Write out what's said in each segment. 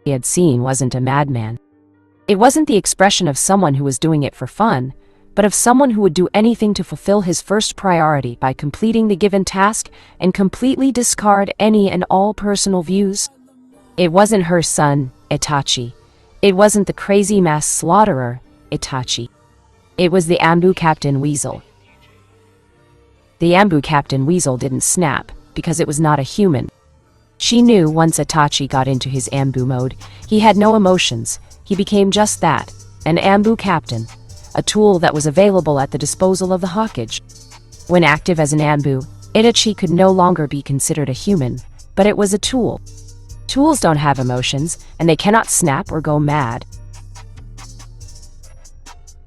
he had seen wasn't a madman. It wasn't the expression of someone who was doing it for fun, but of someone who would do anything to fulfill his first priority by completing the given task and completely discard any and all personal views. It wasn't her son, Itachi. It wasn't the crazy mass slaughterer, Itachi. It was the Ambu Captain Weasel. The Ambu Captain Weasel didn't snap, because it was not a human. She knew once Itachi got into his Ambu mode, he had no emotions. He became just that, an Ambu Captain, a tool that was available at the disposal of the Hokage. When active as an Ambu, Itachi could no longer be considered a human, but it was a tool. Tools don't have emotions, and they cannot snap or go mad.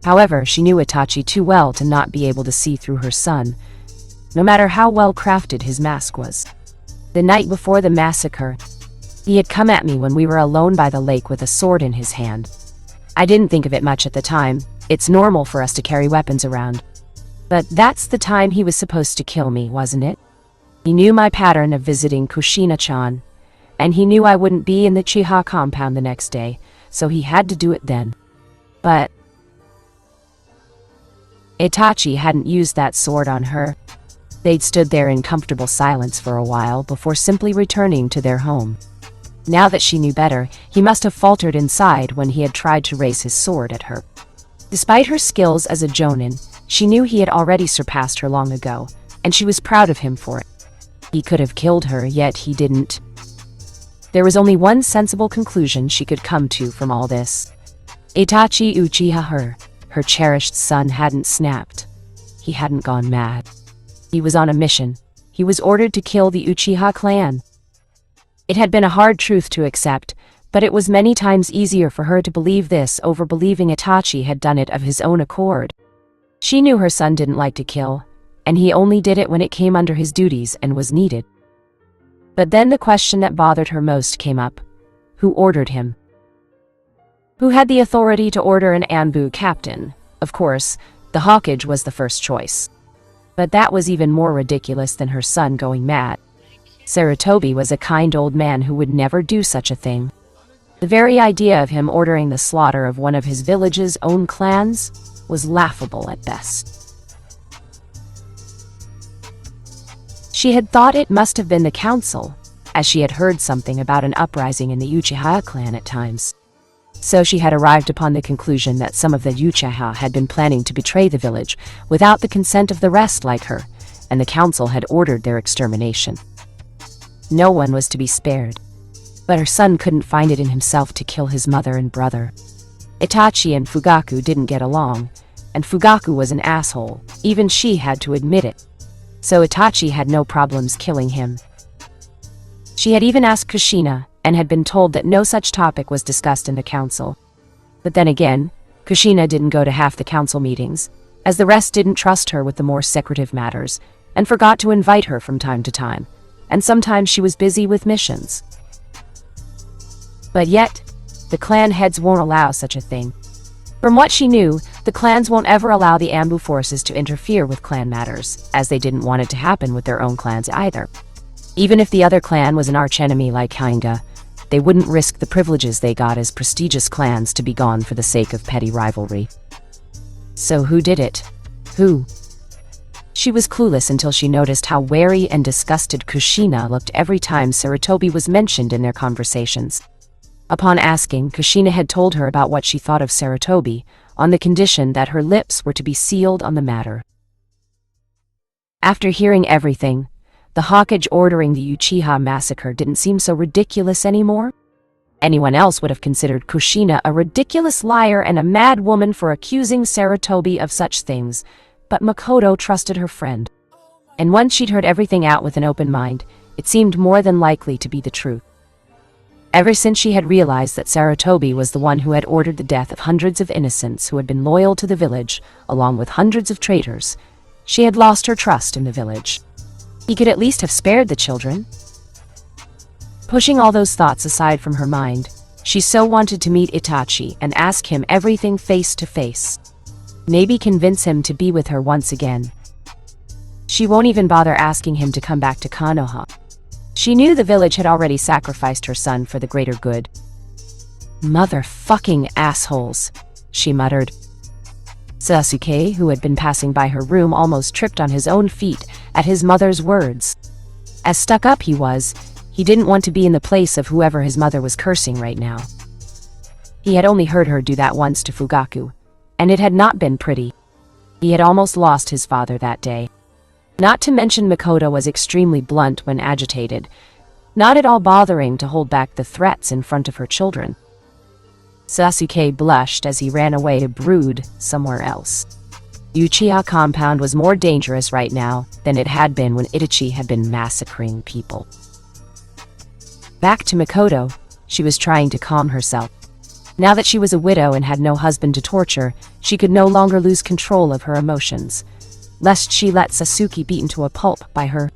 However, she knew Itachi too well to not be able to see through her son, no matter how well crafted his mask was. The night before the massacre, he had come at me when we were alone by the lake with a sword in his hand. I didn't think of it much at the time. It's normal for us to carry weapons around. But that's the time he was supposed to kill me, wasn't it? He knew my pattern of visiting Kushina-chan, and he knew I wouldn't be in the Chiha compound the next day, so he had to do it then. But Itachi hadn't used that sword on her. They'd stood there in comfortable silence for a while before simply returning to their home. Now that she knew better, he must have faltered inside when he had tried to raise his sword at her. Despite her skills as a jonin, she knew he had already surpassed her long ago, and she was proud of him for it. He could have killed her, yet he didn't. There was only one sensible conclusion she could come to from all this. Itachi Uchiha, her cherished son, hadn't snapped. He hadn't gone mad. He was on a mission. He was ordered to kill the Uchiha clan. It had been a hard truth to accept, but it was many times easier for her to believe this over believing Itachi had done it of his own accord. She knew her son didn't like to kill, and he only did it when it came under his duties and was needed. But then the question that bothered her most came up. Who ordered him? Who had the authority to order an Ambu captain? Of course, the Hokage was the first choice. But that was even more ridiculous than her son going mad. Sarutobi was a kind old man who would never do such a thing. The very idea of him ordering the slaughter of one of his village's own clans was laughable at best. She had thought it must have been the council, as she had heard something about an uprising in the Uchiha clan at times. So she had arrived upon the conclusion that some of the Uchiha had been planning to betray the village without the consent of the rest like her, and the council had ordered their extermination. No one was to be spared. But her son couldn't find it in himself to kill his mother and brother. Itachi and Fugaku didn't get along, and Fugaku was an asshole. Even she had to admit it. So Itachi had no problems killing him. She had even asked Kushina, and had been told that no such topic was discussed in the council. But then again, Kushina didn't go to half the council meetings, as the rest didn't trust her with the more secretive matters, and forgot to invite her from time to time, and sometimes she was busy with missions. But yet, the clan heads won't allow such a thing. From what she knew, the clans won't ever allow the Ambu forces to interfere with clan matters, as they didn't want it to happen with their own clans either. Even if the other clan was an archenemy like Hyuga, they wouldn't risk the privileges they got as prestigious clans to be gone for the sake of petty rivalry. So who did it? Who? She was clueless until she noticed how wary and disgusted Kushina looked every time Sarutobi was mentioned in their conversations. Upon asking, Kushina had told her about what she thought of Sarutobi, on the condition that her lips were to be sealed on the matter. After hearing everything, the Hokage ordering the Uchiha massacre didn't seem so ridiculous anymore. Anyone else would have considered Kushina a ridiculous liar and a mad woman for accusing Sarutobi of such things, but Makoto trusted her friend. And once she'd heard everything out with an open mind, it seemed more than likely to be the truth. Ever since she had realized that Sarutobi was the one who had ordered the death of hundreds of innocents who had been loyal to the village, along with hundreds of traitors, she had lost her trust in the village. He could at least have spared the children. Pushing all those thoughts aside from her mind, she so wanted to meet Itachi and ask him everything face to face. Maybe convince him to be with her once again. She won't even bother asking him to come back to Konoha. She knew the village had already sacrificed her son for the greater good. "Motherfucking assholes," she muttered. Sasuke, who had been passing by her room, almost tripped on his own feet at his mother's words. As stuck up he was, he didn't want to be in the place of whoever his mother was cursing right now. He had only heard her do that once to Fugaku, and it had not been pretty. He had almost lost his father that day. Not to mention Makoto was extremely blunt when agitated, not at all bothering to hold back the threats in front of her children. Sasuke blushed as he ran away to brood somewhere else. Uchiha compound was more dangerous right now than it had been when Itachi had been massacring people. Back to Makoto, she was trying to calm herself. Now that she was a widow and had no husband to torture, she could no longer lose control of her emotions, lest she let Sasuke beaten to a pulp by her.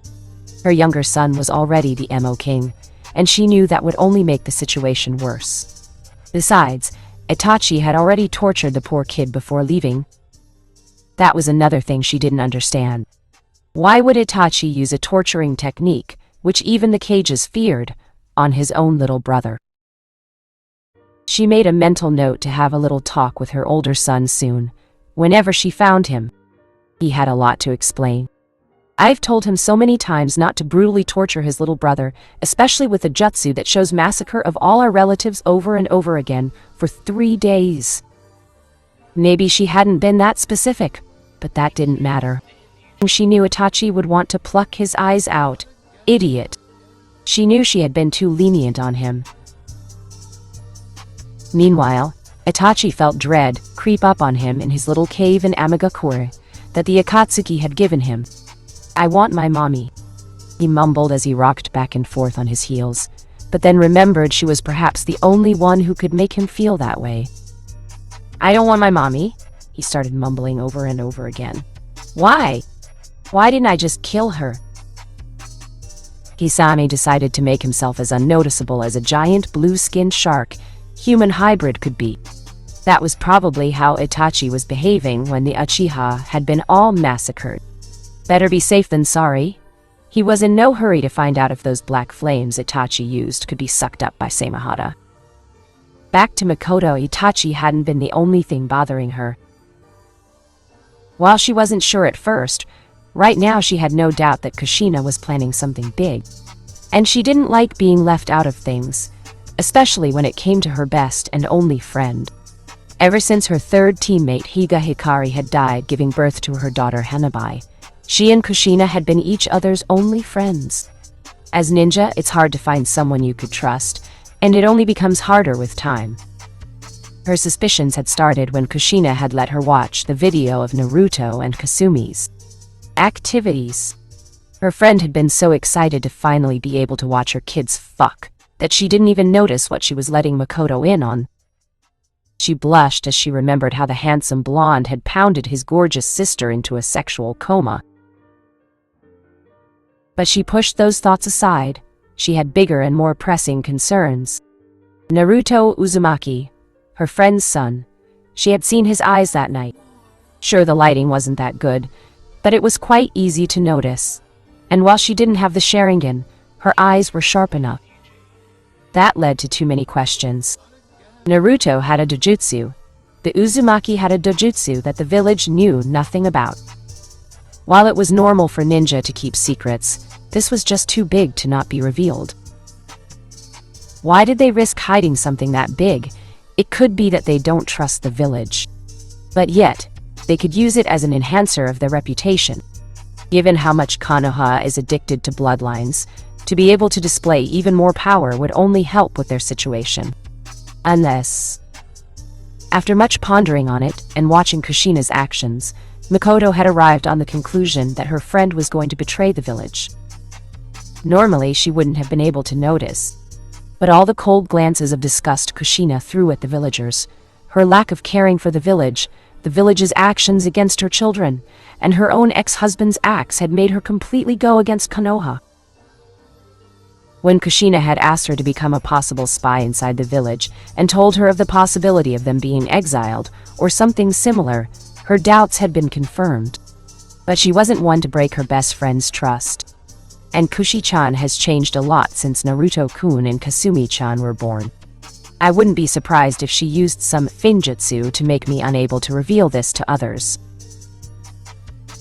Her younger son was already the Emo King, and she knew that would only make the situation worse. Besides, Itachi had already tortured the poor kid before leaving. That was another thing she didn't understand. Why would Itachi use a torturing technique, which even the cages feared, on his own little brother? She made a mental note to have a little talk with her older son soon, whenever she found him. He had a lot to explain. I've told him so many times not to brutally torture his little brother, especially with a jutsu that shows massacre of all our relatives over and over again for 3 days. Maybe she hadn't been that specific, but that didn't matter. She knew Itachi would want to pluck his eyes out. Idiot. She knew she had been too lenient on him. Meanwhile, Itachi felt dread creep up on him in his little cave in Amagakure that the Akatsuki had given him. "I want my mommy," he mumbled as he rocked back and forth on his heels, but then remembered she was perhaps the only one who could make him feel that way. "I don't want my mommy," he started mumbling over and over again. "Why? Why didn't I just kill her?" Kisame decided to make himself as unnoticeable as a giant blue-skinned shark human hybrid could be. That was probably how Itachi was behaving when the Uchiha had been all massacred. Better be safe than sorry. He was in no hurry to find out if those black flames Itachi used could be sucked up by Samehada. Back to Makoto, Itachi hadn't been the only thing bothering her. While she wasn't sure at first, right now she had no doubt that Kushina was planning something big. And she didn't like being left out of things, especially when it came to her best and only friend. Ever since her third teammate Higa Hikari had died giving birth to her daughter Hanabi, she and Kushina had been each other's only friends. As ninja, it's hard to find someone you could trust, and it only becomes harder with time. Her suspicions had started when Kushina had let her watch the video of Naruto and Kasumi's activities. Her friend had been so excited to finally be able to watch her kids fuck that she didn't even notice what she was letting Makoto in on. She blushed as she remembered how the handsome blonde had pounded his gorgeous sister into a sexual coma. But she pushed those thoughts aside. She had bigger and more pressing concerns. Naruto Uzumaki, her friend's son. She had seen his eyes that night. Sure, the lighting wasn't that good, but it was quite easy to notice. And while she didn't have the Sharingan, her eyes were sharp enough. That led to too many questions. Naruto had a Dojutsu. The Uzumaki had a Dojutsu that the village knew nothing about. While it was normal for ninja to keep secrets, this was just too big to not be revealed. Why did they risk hiding something that big? It could be that they don't trust the village. But yet, they could use it as an enhancer of their reputation. Given how much Konoha is addicted to bloodlines, to be able to display even more power would only help with their situation. Unless... After much pondering on it and watching Kushina's actions, Makoto had arrived on the conclusion that her friend was going to betray the village. Normally, she wouldn't have been able to notice, but all the cold glances of disgust Kushina threw at the villagers, her lack of caring for the village's actions against her children, and her own ex-husband's acts had made her completely go against Konoha. When Kushina had asked her to become a possible spy inside the village and told her of the possibility of them being exiled or something similar, her doubts had been confirmed. But she wasn't one to break her best friend's trust. And Kushi-chan has changed a lot since Naruto-kun and Kasumi-chan were born. I wouldn't be surprised if she used some finjutsu to make me unable to reveal this to others.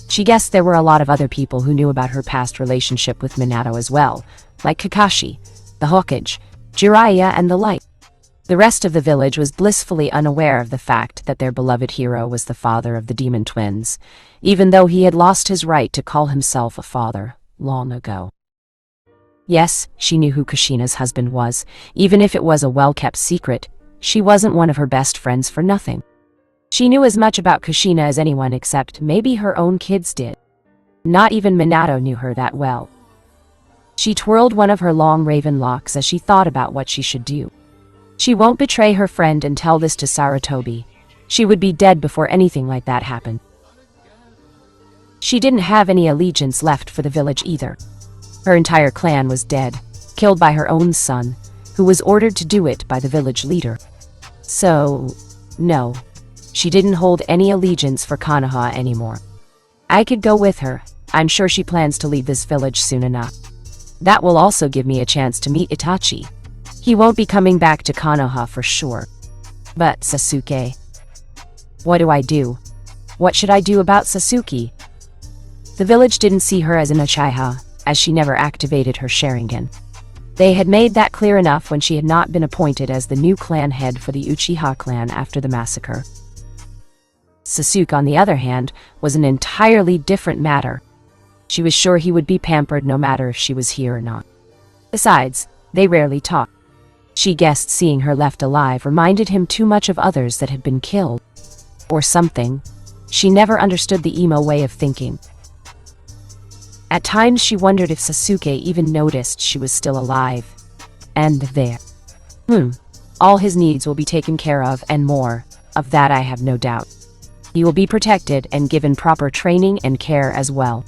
She guessed there were a lot of other people who knew about her past relationship with Minato as well, like Kakashi, the Hokage, Jiraiya, and the like. The rest of the village was blissfully unaware of the fact that their beloved hero was the father of the demon twins, even though he had lost his right to call himself a father long ago. Yes, she knew who Kushina's husband was. Even if it was a well-kept secret, she wasn't one of her best friends for nothing. She knew as much about Kushina as anyone except maybe her own kids did. Not even Minato knew her that well. She twirled one of her long raven locks as she thought about what she should do. She won't betray her friend and tell this to Sarutobi. She would be dead before anything like that happened. She didn't have any allegiance left for the village either. Her entire clan was dead, killed by her own son, who was ordered to do it by the village leader. So, no, she didn't hold any allegiance for Konoha anymore. I could go with her. I'm sure she plans to leave this village soon enough. That will also give me a chance to meet Itachi. He won't be coming back to Konoha for sure. But Sasuke. What do I do? What should I do about Sasuke? The village didn't see her as an Uchiha, as she never activated her Sharingan. They had made that clear enough when she had not been appointed as the new clan head for the Uchiha clan after the massacre. Sasuke, on the other hand, was an entirely different matter. She was sure he would be pampered no matter if she was here or not. Besides, they rarely talked. She guessed seeing her left alive reminded him too much of others that had been killed. Or something. She never understood the emo way of thinking. At times she wondered if Sasuke even noticed she was still alive. And there. All his needs will be taken care of and more. Of that I have no doubt. He will be protected and given proper training and care as well.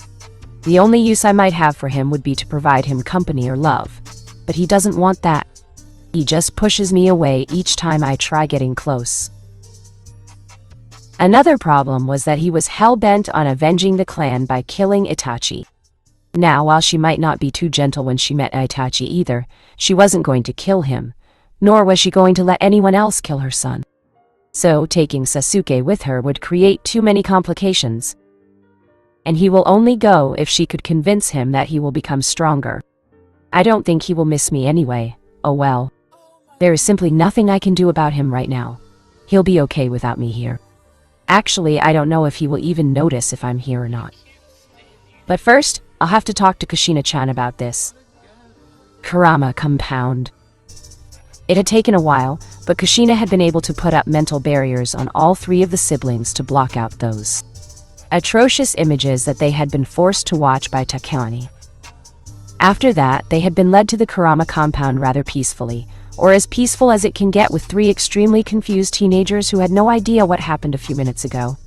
The only use I might have for him would be to provide him company or love. But he doesn't want that. He just pushes me away each time I try getting close. Another problem was that he was hell-bent on avenging the clan by killing Itachi. Now, while she might not be too gentle when she met Itachi either, she wasn't going to kill him, nor was she going to let anyone else kill her son. So, taking Sasuke with her would create too many complications. And he will only go if she could convince him that he will become stronger. I don't think he will miss me anyway. Oh well. There is simply nothing I can do about him right now. He'll be okay without me here. Actually, I don't know if he will even notice if I'm here or not. But first, I'll have to talk to Kushina-chan about this. Kurama compound. It had taken a while, but Kushina had been able to put up mental barriers on all three of the siblings to block out those atrocious images that they had been forced to watch by Takane. After that, they had been led to the Kurama compound rather peacefully, or as peaceful as it can get with three extremely confused teenagers who had no idea what happened a few minutes ago.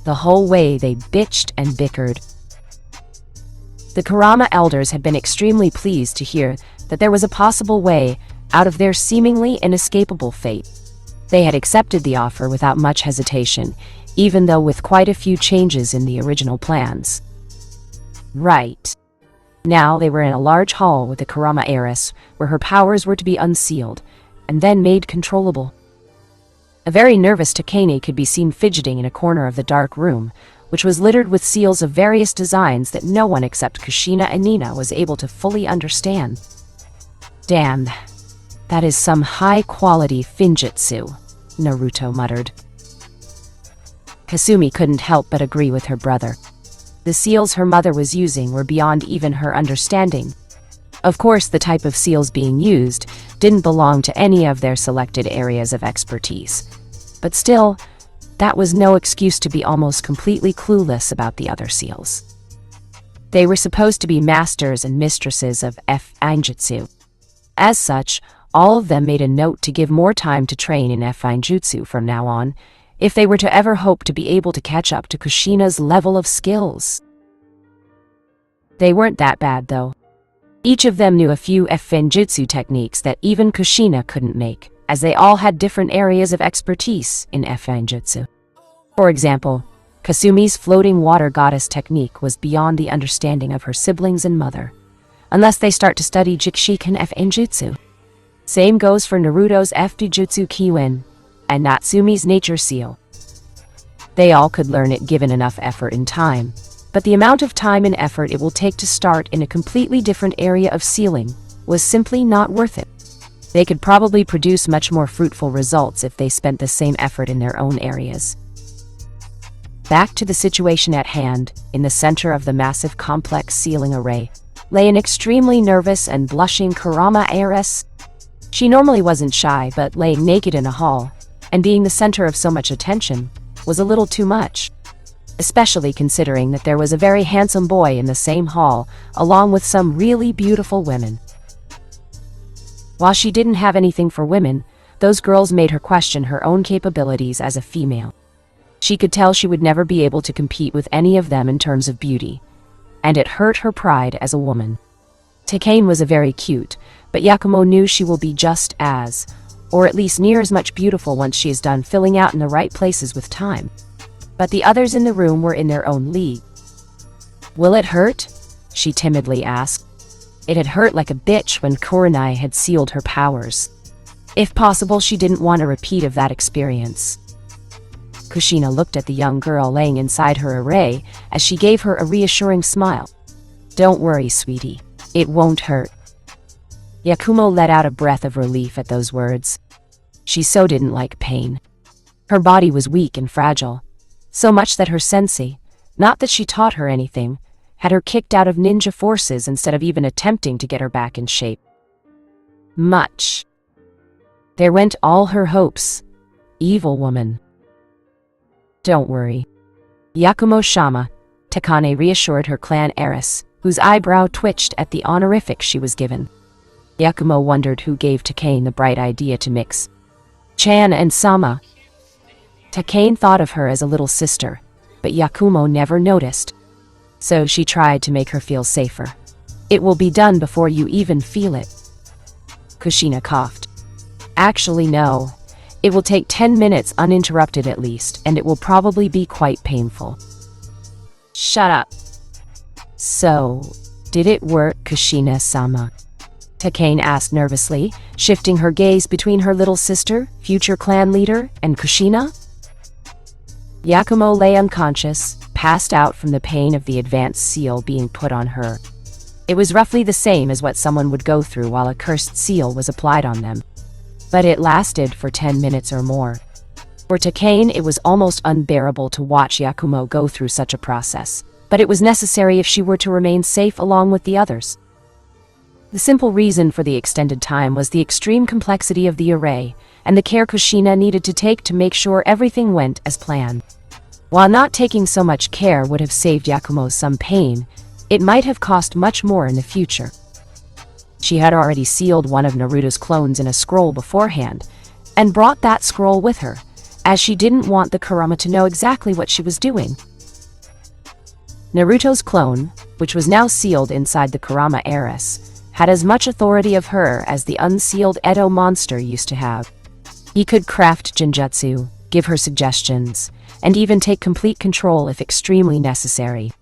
The whole way they bitched and bickered. The Kurama elders had been extremely pleased to hear that there was a possible way out of their seemingly inescapable fate. They had accepted the offer without much hesitation, even though with quite a few changes in the original plans. Right. Now they were in a large hall with the Kurama heiress, where her powers were to be unsealed, and then made controllable. A very nervous Takane could be seen fidgeting in a corner of the dark room, which was littered with seals of various designs that no one except Kushina and Nina was able to fully understand. Damn, that is some high-quality finjutsu, Naruto muttered. Kasumi couldn't help but agree with her brother. The seals her mother was using were beyond even her understanding. Of course, the type of seals being used didn't belong to any of their selected areas of expertise. But still, that was no excuse to be almost completely clueless about the other seals. They were supposed to be masters and mistresses of finjutsu. As such, all of them made a note to give more time to train in finjutsu from now on, if they were to ever hope to be able to catch up to Kushina's level of skills. They weren't that bad, though. Each of them knew a few finjutsu techniques that even Kushina couldn't make, as they all had different areas of expertise in finjutsu. For example, Kasumi's floating water goddess technique was beyond the understanding of her siblings and mother, unless they start to study Jikshiken finjutsu. Same goes for Naruto's Dojutsu Kiwin and Natsumi's Nature Seal. They all could learn it given enough effort and time, but the amount of time and effort it will take to start in a completely different area of sealing was simply not worth it. They could probably produce much more fruitful results if they spent the same effort in their own areas. Back to the situation at hand, in the center of the massive complex sealing array, lay an extremely nervous and blushing Kurama heiress. She normally wasn't shy, but laying naked in a hall, and being the center of so much attention, was a little too much. Especially considering that there was a very handsome boy in the same hall, along with some really beautiful women. While she didn't have anything for women, those girls made her question her own capabilities as a female. She could tell she would never be able to compete with any of them in terms of beauty, and it hurt her pride as a woman. Takane was a very cute, but Yakumo knew she will be just as, or at least near as much beautiful once she is done filling out in the right places with time. But the others in the room were in their own league. "Will it hurt?" she timidly asked. It had hurt like a bitch when Kurenai had sealed her powers. If possible, she didn't want a repeat of that experience. Kushina looked at the young girl laying inside her array as she gave her a reassuring smile. "Don't worry, sweetie. It won't hurt." Yakumo let out a breath of relief at those words. She so didn't like pain. Her body was weak and fragile, so much that her sensei, not that she taught her anything, had her kicked out of ninja forces instead of even attempting to get her back in shape. Much. There went all her hopes. Evil woman. "Don't worry, Yakumo-shama," Takane reassured her clan heiress, whose eyebrow twitched at the honorific she was given. Yakumo wondered who gave Takane the bright idea to mix Chan and Sama. Takane thought of her as a little sister, but Yakumo never noticed. So she tried to make her feel safer. "It will be done before you even feel it." Kushina coughed. "Actually, no. It will take 10 minutes uninterrupted at least, and it will probably be quite painful." "Shut up." "So, did it work, Kushina-sama?" Takane asked nervously, shifting her gaze between her little sister, future clan leader, and Kushina. Yakumo lay unconscious, passed out from the pain of the advanced seal being put on her. It was roughly the same as what someone would go through while a cursed seal was applied on them. But it lasted for 10 minutes or more. For Takane, it was almost unbearable to watch Yakumo go through such a process, but it was necessary if she were to remain safe along with the others. The simple reason for the extended time was the extreme complexity of the array, and the care Kushina needed to take to make sure everything went as planned. While not taking so much care would have saved Yakumo some pain, it might have cost much more in the future. She had already sealed one of Naruto's clones in a scroll beforehand, and brought that scroll with her, as she didn't want the Kurama to know exactly what she was doing. Naruto's clone, which was now sealed inside the Kurama heiress, had as much authority of her as the unsealed Edo monster used to have. He could craft genjutsu, give her suggestions, and even take complete control if extremely necessary.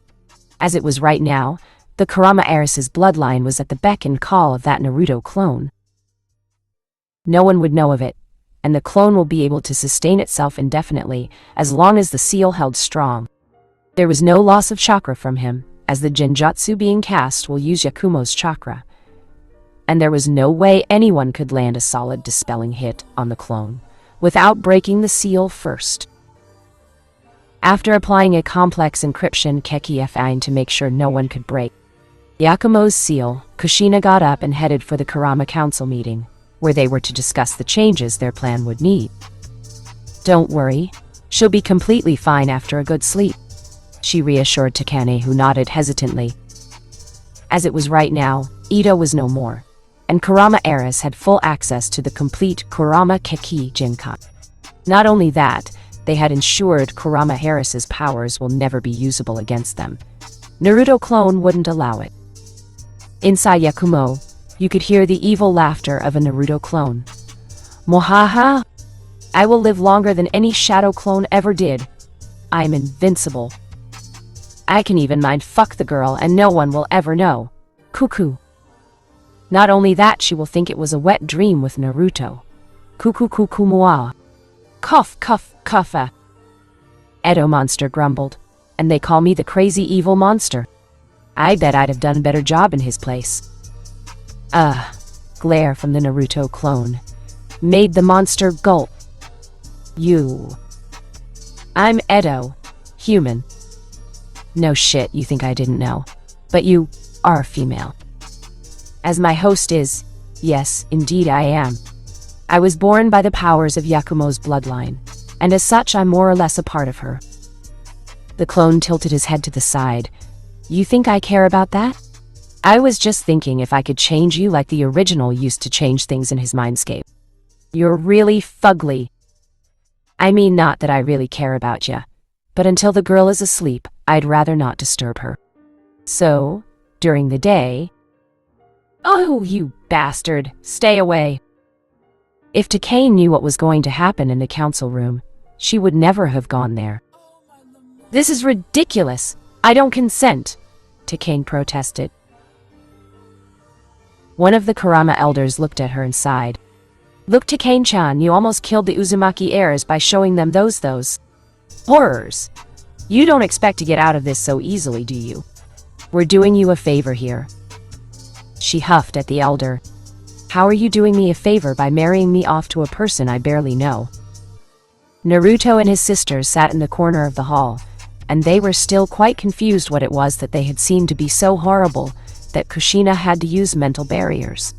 As it was right now, the Kurama heiress's bloodline was at the beck and call of that Naruto clone. No one would know of it, and the clone will be able to sustain itself indefinitely as long as the seal held strong. There was no loss of chakra from him, as the genjutsu being cast will use Yakumo's chakra. And there was no way anyone could land a solid dispelling hit on the clone without breaking the seal first. After applying a complex encryption keki to make sure no one could break Yakumo's seal, Kushina got up and headed for the Kurama Council meeting, where they were to discuss the changes their plan would need. "Don't worry, she'll be completely fine after a good sleep," she reassured Takane, who nodded hesitantly. As it was right now, Ito was no more, and Kurama heiress had full access to the complete Kurama Keki Jinkan. Not only that, they had ensured Kurama heiress's powers will never be usable against them. Naruto clone wouldn't allow it. Inside Yakumo, you could hear the evil laughter of a Naruto clone. "Mohaha! I will live longer than any shadow clone ever did. I'm invincible. I can even mind fuck the girl and no one will ever know. Cuckoo." Not only that, she will think it was a wet dream with Naruto. Kukukukumua. Cough, cough, cough. Edo monster grumbled. And they call me the crazy evil monster. I bet I'd have done a better job in his place. Glare from the Naruto clone made the monster gulp. I'm Edo, human. No shit, you think I didn't know. But you are female. As my host is, yes, indeed I am. I was born by the powers of Yakumo's bloodline, and as such I'm more or less a part of her. The clone tilted his head to the side. You think I care about that? I was just thinking if I could change you like the original used to change things in his mindscape. You're really fugly. I mean, not that I really care about ya, but until the girl is asleep, I'd rather not disturb her. So, during the day... Oh, you bastard! Stay away! If Takane knew what was going to happen in the council room, she would never have gone there. This is ridiculous! I don't consent! Takane protested. One of the Kurama elders looked at her and sighed. Look, Takane-chan, you almost killed the Uzumaki heirs by showing them those horrors. You don't expect to get out of this so easily, do you? We're doing you a favor here. She huffed at the elder. How are you doing me a favor by marrying me off to a person I barely know? Naruto and his sisters sat in the corner of the hall, and they were still quite confused what it was that they had seen to be so horrible that Kushina had to use mental barriers.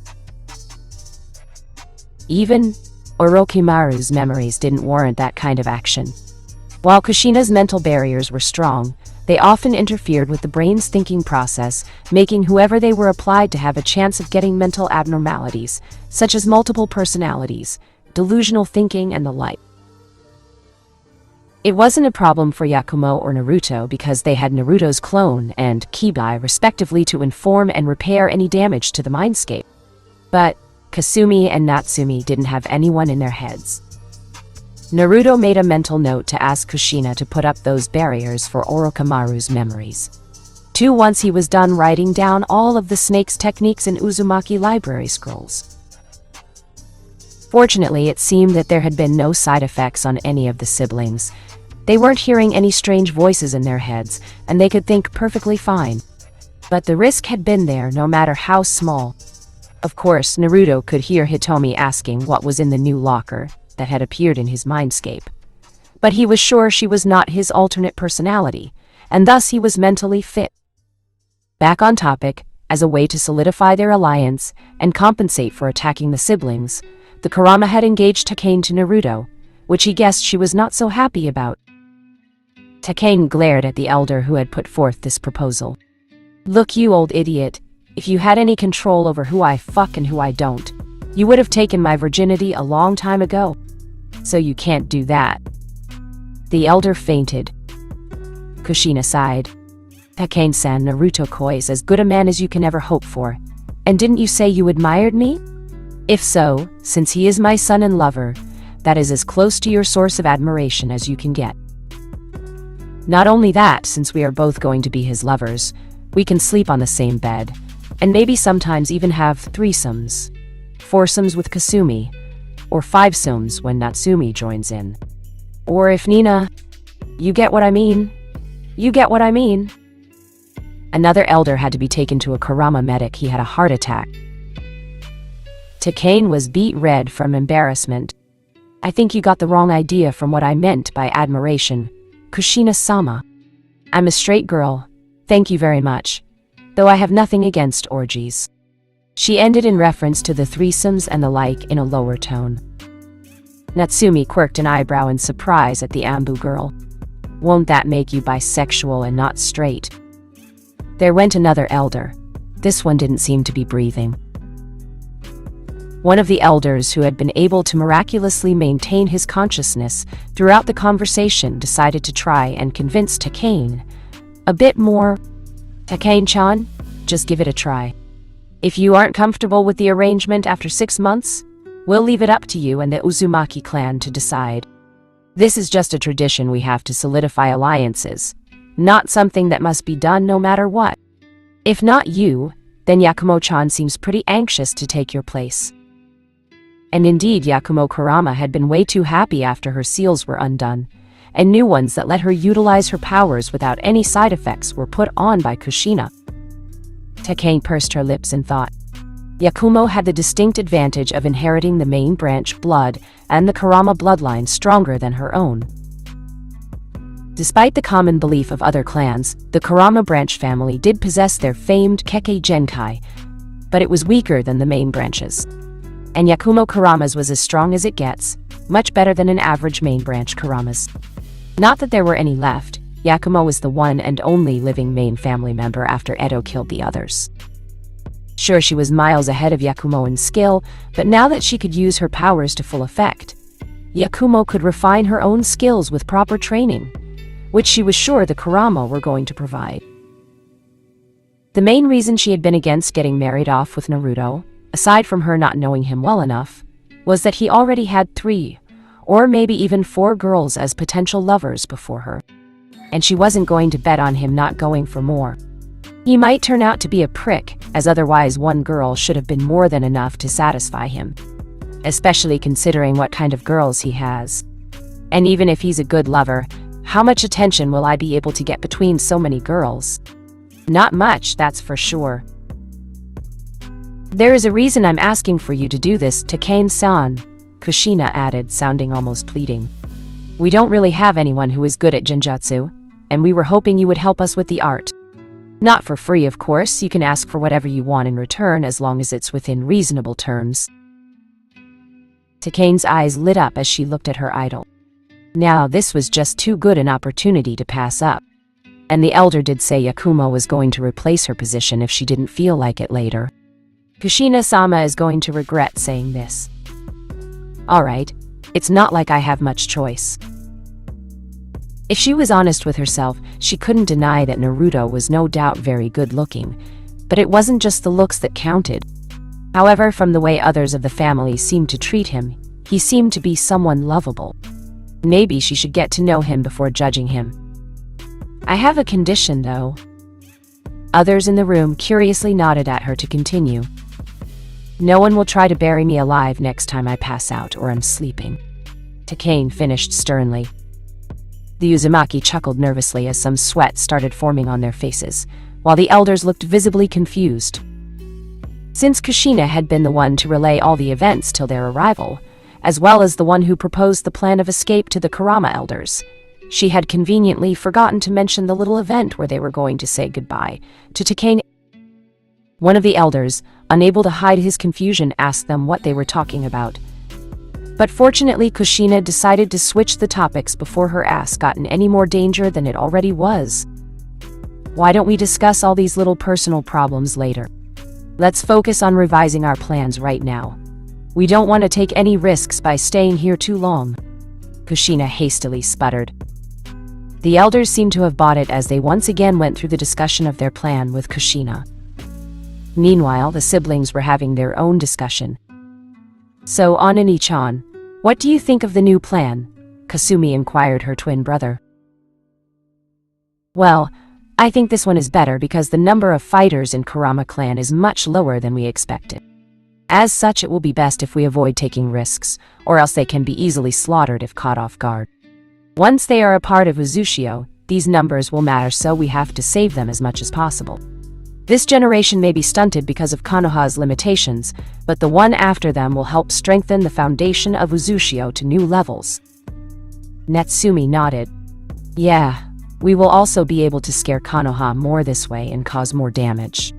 Even Orochimaru's memories didn't warrant that kind of action. While Kushina's mental barriers were strong, they often interfered with the brain's thinking process, making whoever they were applied to have a chance of getting mental abnormalities, such as multiple personalities, delusional thinking, and the like. It wasn't a problem for Yakumo or Naruto because they had Naruto's clone and Kibai respectively to inform and repair any damage to the mindscape. But Kasumi and Natsumi didn't have anyone in their heads. Naruto made a mental note to ask Kushina to put up those barriers for Orochimaru's memories. Once he was done writing down all of the snake's techniques in Uzumaki library scrolls. Fortunately, it seemed that there had been no side effects on any of the siblings. They weren't hearing any strange voices in their heads, and they could think perfectly fine. But the risk had been there, no matter how small. Of course, Naruto could hear Hitomi asking what was in the new locker that had appeared in his mindscape. But he was sure she was not his alternate personality, and thus he was mentally fit. Back on topic, as a way to solidify their alliance and compensate for attacking the siblings, the Kurama had engaged Takane to Naruto, which he guessed she was not so happy about. Takane glared at the elder who had put forth this proposal. Look, you old idiot, if you had any control over who I fuck and who I don't, you would have taken my virginity a long time ago. So you can't do that. The elder fainted. Kushina sighed. Takane-san, Naruto-koi is as good a man as you can ever hope for. And didn't you say you admired me? If so, since he is my son and lover, that is as close to your source of admiration as you can get. Not only that, since we are both going to be his lovers, we can sleep on the same bed, and maybe sometimes even have threesomes. Foursomes with Kasumi, or fivesomes when Natsumi joins in. Or if Nina... You get what I mean? You get what I mean? Another elder had to be taken to a Kurama medic. He had a heart attack. Takane was beet red from embarrassment. I think you got the wrong idea from what I meant by admiration. Kushina-sama. I'm a straight girl. Thank you very much. Though I have nothing against orgies. She ended in reference to the threesomes and the like in a lower tone. Natsumi quirked an eyebrow in surprise at the Ambu girl. Won't that make you bisexual and not straight? There went another elder. This one didn't seem to be breathing. One of the elders who had been able to miraculously maintain his consciousness throughout the conversation decided to try and convince Takane a bit more. Takane-chan, just give it a try. If you aren't comfortable with the arrangement after 6 months, we'll leave it up to you and the Uzumaki clan to decide. This is just a tradition we have to solidify alliances, not something that must be done no matter what. If not you, then Yakumo-chan seems pretty anxious to take your place. And indeed, Yakumo Kurama had been way too happy after her seals were undone, and new ones that let her utilize her powers without any side effects were put on by Kushina. Takane pursed her lips in thought. Yakumo had the distinct advantage of inheriting the main branch blood and the Kurama bloodline stronger than her own. Despite the common belief of other clans, the Kurama branch family did possess their famed Kekkei Genkai, but it was weaker than the main branches. And Yakumo Kurama's was as strong as it gets, much better than an average main branch Kurama's. Not that there were any left, Yakumo was the one and only living main family member after Edo killed the others. Sure, she was miles ahead of Yakumo in skill, but now that she could use her powers to full effect, Yakumo could refine her own skills with proper training, which she was sure the Kurama were going to provide. The main reason she had been against getting married off with Naruto, aside from her not knowing him well enough, was that he already had 3, or maybe even 4 girls as potential lovers before her. And she wasn't going to bet on him not going for more. He might turn out to be a prick, as otherwise one girl should have been more than enough to satisfy him, especially considering what kind of girls he has. And even if he's a good lover, how much attention will I be able to get between so many girls? Not much, that's for sure. There is a reason I'm asking for you to do this, Takane-san, Kushina added, sounding almost pleading. We don't really have anyone who is good at genjutsu, and we were hoping you would help us with the art. Not for free, of course. You can ask for whatever you want in return as long as it's within reasonable terms. Takane's eyes lit up as she looked at her idol. Now this was just too good an opportunity to pass up. And the elder did say Yakumo was going to replace her position if she didn't feel like it later. Kushina-sama is going to regret saying this. Alright, it's not like I have much choice. If she was honest with herself, she couldn't deny that Naruto was no doubt very good looking, but it wasn't just the looks that counted. However, from the way others of the family seemed to treat him, he seemed to be someone lovable. Maybe she should get to know him before judging him. I have a condition, though. Others in the room curiously nodded at her to continue. No one will try to bury me alive next time I pass out or I'm sleeping. Takane finished sternly. The Uzumaki chuckled nervously as some sweat started forming on their faces, while the elders looked visibly confused. Since Kushina had been the one to relay all the events till their arrival, as well as the one who proposed the plan of escape to the Kurama elders, she had conveniently forgotten to mention the little event where they were going to say goodbye to Takane. One of the elders, unable to hide his confusion, asked them what they were talking about. But fortunately, Kushina decided to switch the topics before her ass got in any more danger than it already was. Why don't we discuss all these little personal problems later? Let's focus on revising our plans right now. We don't want to take any risks by staying here too long. Kushina hastily sputtered. The elders seemed to have bought it as they once again went through the discussion of their plan with Kushina. Meanwhile, the siblings were having their own discussion. So, Anani-chan, what do you think of the new plan? Kasumi inquired her twin brother. Well, I think this one is better because the number of fighters in Kurama clan is much lower than we expected. As such, it will be best if we avoid taking risks, or else they can be easily slaughtered if caught off guard. Once they are a part of Uzushio, these numbers will matter, so we have to save them as much as possible. This generation may be stunted because of Konoha's limitations, but the one after them will help strengthen the foundation of Uzushio to new levels. Natsumi nodded. Yeah, we will also be able to scare Konoha more this way and cause more damage.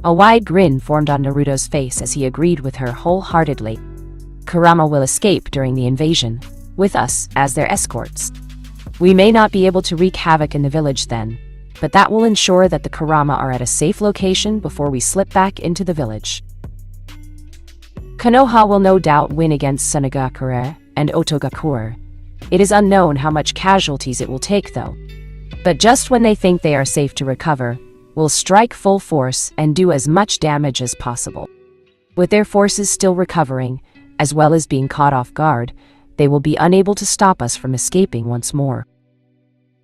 A wide grin formed on Naruto's face as he agreed with her wholeheartedly. Kurama will escape during the invasion, with us as their escorts. We may not be able to wreak havoc in the village then, but that will ensure that the Kurama are at a safe location before we slip back into the village. Konoha will no doubt win against Sunagakure and Otogakure. It is unknown how much casualties it will take, though. But just when they think they are safe to recover, we'll strike full force and do as much damage as possible. With their forces still recovering, as well as being caught off guard, they will be unable to stop us from escaping once more.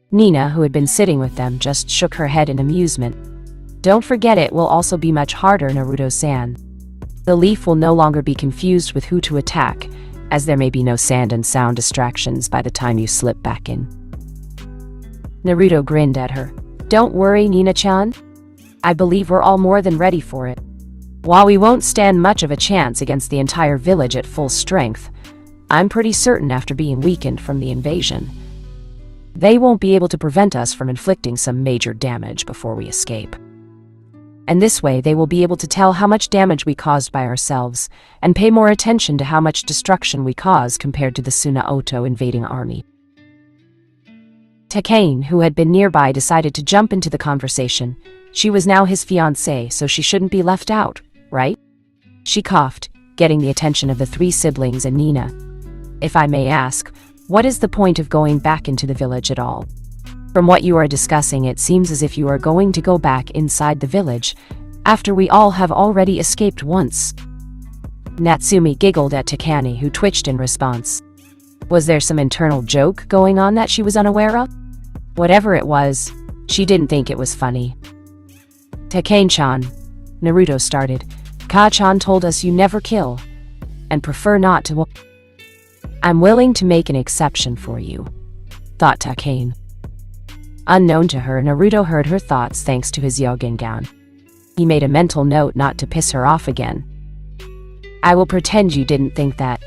Nina, who had been sitting with them, just shook her head in amusement. Don't forget it will also be much harder, Naruto-san. The leaf will no longer be confused with who to attack, as there may be no sand and sound distractions by the time you slip back in. Naruto grinned at her. Don't worry, Nina-chan. I believe we're all more than ready for it. While we won't stand much of a chance against the entire village at full strength, I'm pretty certain after being weakened from the invasion, they won't be able to prevent us from inflicting some major damage before we escape. And this way they will be able to tell how much damage we caused by ourselves, and pay more attention to how much destruction we caused compared to the Sunaoto invading army. Takane, who had been nearby, decided to jump into the conversation. She was now his fiancée, so she shouldn't be left out, right? She coughed, getting the attention of the three siblings and Nina. If I may ask, what is the point of going back into the village at all? From what you are discussing, it seems as if you are going to go back inside the village, after we all have already escaped once. Natsumi giggled at Takane, who twitched in response. Was there some internal joke going on that she was unaware of? Whatever it was, she didn't think it was funny. Takane-chan, Naruto started. Ka-chan told us you never kill, and prefer not to. I'm willing to make an exception for you, thought Takane. Unknown to her, Naruto heard her thoughts thanks to his Yogengan. He made a mental note not to piss her off again. I will pretend you didn't think that,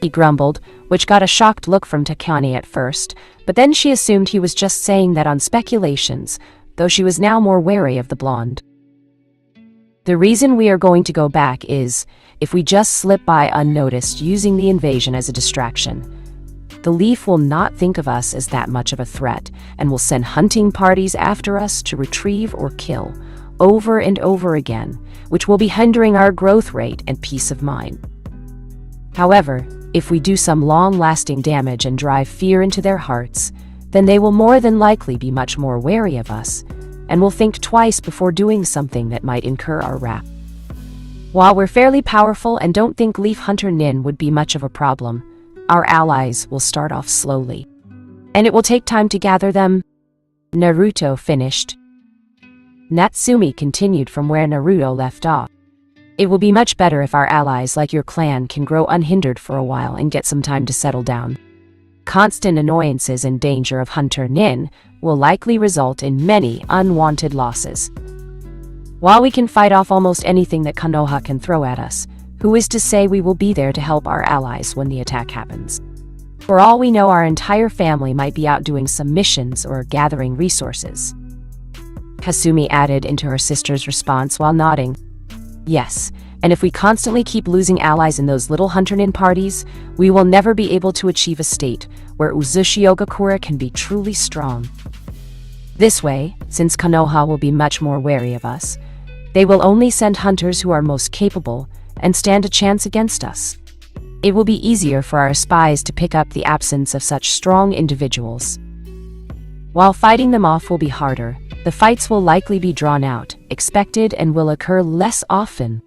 he grumbled, which got a shocked look from Takane at first, but then she assumed he was just saying that on speculations, though she was now more wary of the blonde. The reason we are going to go back is, if we just slip by unnoticed using the invasion as a distraction, the leaf will not think of us as that much of a threat, and will send hunting parties after us to retrieve or kill, over and over again, which will be hindering our growth rate and peace of mind. However, if we do some long-lasting damage and drive fear into their hearts, then they will more than likely be much more wary of us, and will think twice before doing something that might incur our wrath. While we're fairly powerful and don't think Leaf Hunter Nin would be much of a problem, our allies will start off slowly, and it will take time to gather them. Naruto finished. Natsumi continued from where Naruto left off. It will be much better if our allies like your clan can grow unhindered for a while and get some time to settle down. Constant annoyances and danger of Hunter Nin will likely result in many unwanted losses. While we can fight off almost anything that Konoha can throw at us, who is to say we will be there to help our allies when the attack happens? For all we know, our entire family might be out doing some missions or gathering resources. Kasumi added into her sister's response while nodding. Yes, and if we constantly keep losing allies in those little Hunter Nin parties, we will never be able to achieve a state where Uzushi Ogakura can be truly strong. This way, since Konoha will be much more wary of us, they will only send hunters who are most capable and stand a chance against us. It will be easier for our spies to pick up the absence of such strong individuals. While fighting them off will be harder, the fights will likely be drawn out, expected, and will occur less often.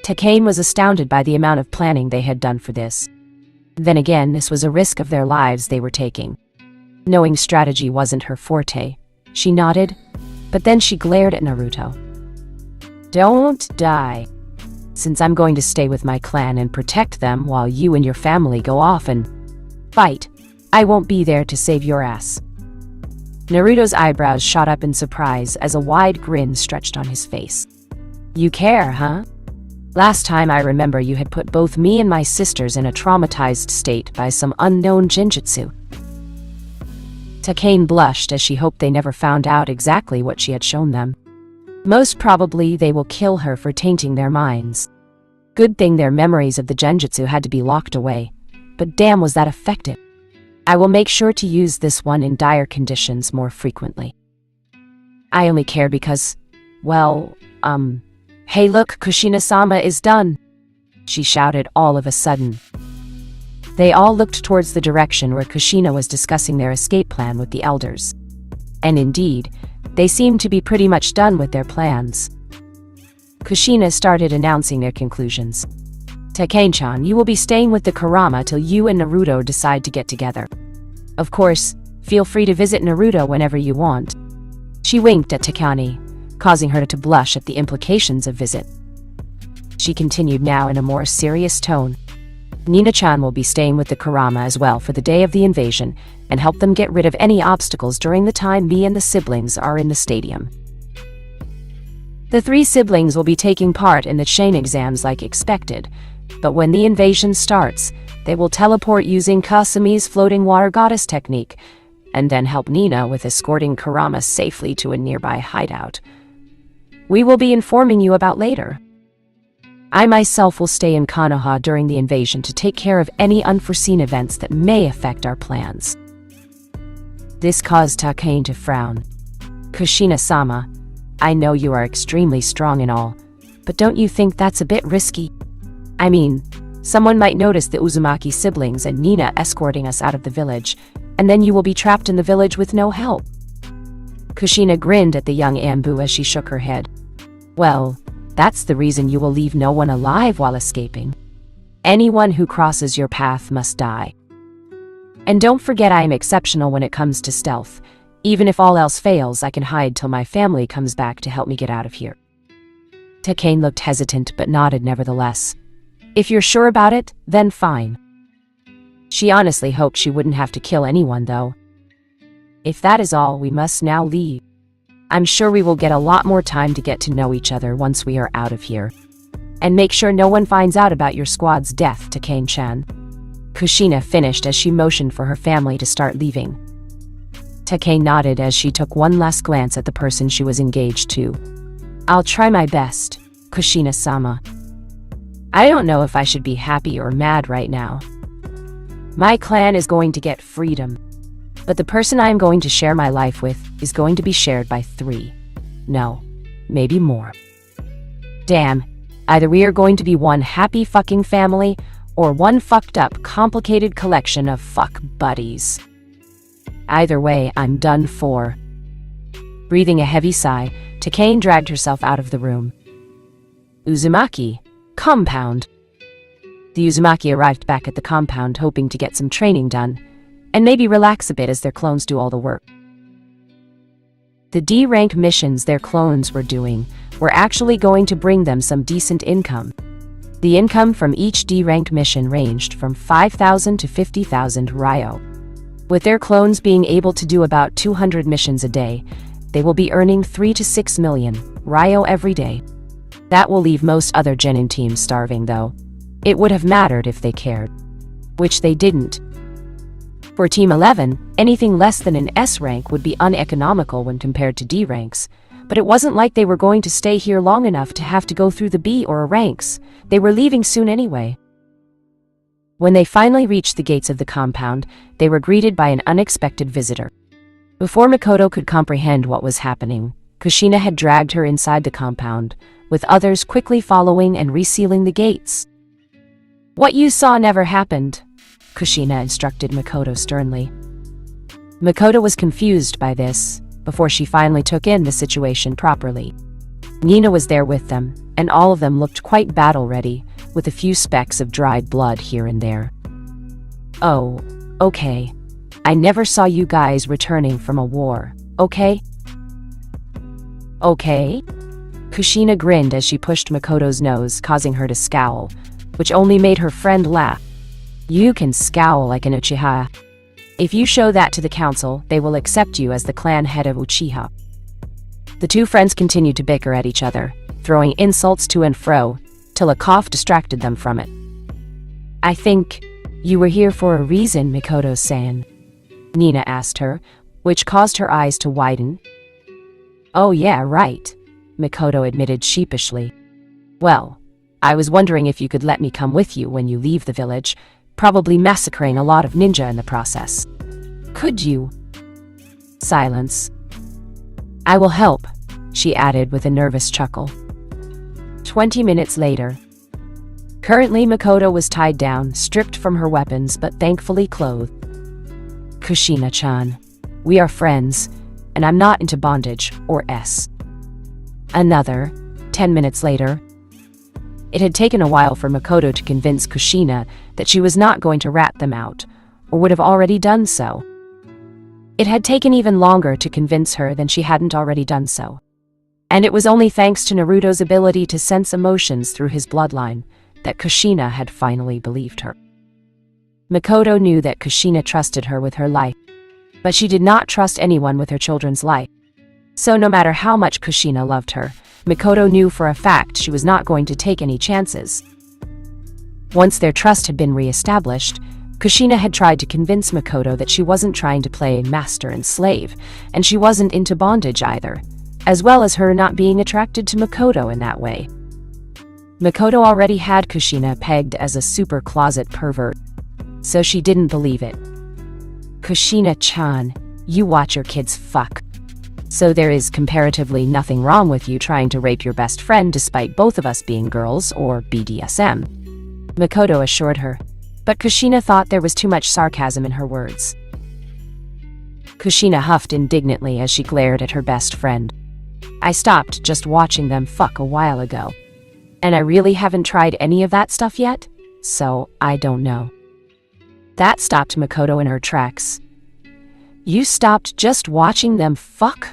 Takane was astounded by the amount of planning they had done for this. Then again, this was a risk of their lives they were taking. Knowing strategy wasn't her forte, she nodded, but then she glared at Naruto. Don't die. Since I'm going to stay with my clan and protect them while you and your family go off and fight, I won't be there to save your ass. Naruto's eyebrows shot up in surprise as a wide grin stretched on his face. You care, huh? Last time I remember you had put both me and my sisters in a traumatized state by some unknown genjutsu. Takane blushed as she hoped they never found out exactly what she had shown them. Most probably they will kill her for tainting their minds. Good thing their memories of the genjutsu had to be locked away, but damn was that effective. I will make sure to use this one in dire conditions more frequently. I only care because, well, hey look, Kushina-sama is done, she shouted all of a sudden. They all looked towards the direction where Kushina was discussing their escape plan with the elders. And indeed, they seemed to be pretty much done with their plans. Kushina started announcing their conclusions. Takane-chan, you will be staying with the Kurama till you and Naruto decide to get together. Of course, feel free to visit Naruto whenever you want. She winked at Takane. causing her to blush at the implications of visit. She continued now in a more serious tone. Nina-chan will be staying with the Kurama as well for the day of the invasion and help them get rid of any obstacles during the time me and the siblings are in the stadium. The 3 siblings will be taking part in the chain exams like expected, but when the invasion starts, they will teleport using Kasumi's floating water goddess technique, and then help Nina with escorting Kurama safely to a nearby hideout. We will be informing you about later. I myself will stay in Konoha during the invasion to take care of any unforeseen events that may affect our plans. This caused Takane to frown. Kushina-sama, I know you are extremely strong and all, but don't you think that's a bit risky? I mean, someone might notice the Uzumaki siblings and Nina escorting us out of the village, and then you will be trapped in the village with no help. Kushina grinned at the young Ambu as she shook her head. Well, that's the reason you will leave no one alive while escaping. Anyone who crosses your path must die. And don't forget I am exceptional when it comes to stealth. Even if all else fails, I can hide till my family comes back to help me get out of here. Takane looked hesitant but nodded nevertheless. If you're sure about it, then fine. She honestly hoped she wouldn't have to kill anyone though. If that is all, we must now leave. I'm sure we will get a lot more time to get to know each other once we are out of here. And make sure no one finds out about your squad's death, Takane-chan. Kushina finished as she motioned for her family to start leaving. Takane nodded as she took one last glance at the person she was engaged to. I'll try my best, Kushina-sama. I don't know if I should be happy or mad right now. My clan is going to get freedom. But the person I am going to share my life with is going to be shared by 3. No, maybe more. Damn, either we are going to be one happy fucking family, or one fucked up, complicated collection of fuck buddies. Either way, I'm done for. Breathing a heavy sigh, Takane dragged herself out of the room. Uzumaki, compound. The Uzumaki arrived back at the compound hoping to get some training done, and maybe relax a bit as their clones do all the work. The D-rank missions their clones were doing were actually going to bring them some decent income. The income from each D-ranked mission ranged from 5,000 to 50,000 ryo. With their clones being able to do about 200 missions a day, they will be earning 3 to 6 million ryo every day. That will leave most other genin teams starving though. It would have mattered if they cared. Which they didn't. For Team 11, anything less than an S rank would be uneconomical when compared to D ranks, but it wasn't like they were going to stay here long enough to have to go through the B or A ranks. They were leaving soon anyway. When they finally reached the gates of the compound, they were greeted by an unexpected visitor. Before Makoto could comprehend what was happening, Kushina had dragged her inside the compound, with others quickly following and resealing the gates. What you saw never happened, Kushina instructed Makoto sternly. Makoto was confused by this, before she finally took in the situation properly. Nina was there with them, and all of them looked quite battle-ready, with a few specks of dried blood here and there. Oh, okay. I never saw you guys returning from a war, okay? Okay? Kushina grinned as she pushed Makoto's nose, causing her to scowl, which only made her friend laugh. You can scowl like an Uchiha. If you show that to the council, they will accept you as the clan head of Uchiha. The two friends continued to bicker at each other, throwing insults to and fro, till a cough distracted them from it. I think you were here for a reason, Mikoto-san, Nina asked her, which caused her eyes to widen. Oh yeah, right, Mikoto admitted sheepishly. Well, I was wondering if you could let me come with you when you leave the village, probably massacring a lot of ninja in the process. Could you? Silence. I will help, she added with a nervous chuckle. 20 minutes later. Currently, Makoto was tied down, stripped from her weapons, but thankfully clothed. Kushina-chan, we are friends, and I'm not into bondage, or S. Another, 10 minutes later. It had taken a while for Makoto to convince Kushina that she was not going to rat them out, or would have already done so. It had taken even longer to convince her than she hadn't already done so. And it was only thanks to Naruto's ability to sense emotions through his bloodline that Kushina had finally believed her. Makoto knew that Kushina trusted her with her life, but she did not trust anyone with her children's life. So no matter how much Kushina loved her, Makoto knew for a fact she was not going to take any chances. Once their trust had been re-established, Kushina had tried to convince Makoto that she wasn't trying to play master and slave, and she wasn't into bondage either, as well as her not being attracted to Makoto in that way. Makoto already had Kushina pegged as a super closet pervert, so she didn't believe it. Kushina-chan, you watch your kids fuck. So there is comparatively nothing wrong with you trying to rape your best friend despite both of us being girls, or BDSM. Makoto assured her, but Kushina thought there was too much sarcasm in her words. Kushina huffed indignantly as she glared at her best friend. I stopped just watching them fuck a while ago. And I really haven't tried any of that stuff yet, so I don't know. That stopped Makoto in her tracks. You stopped just watching them fuck?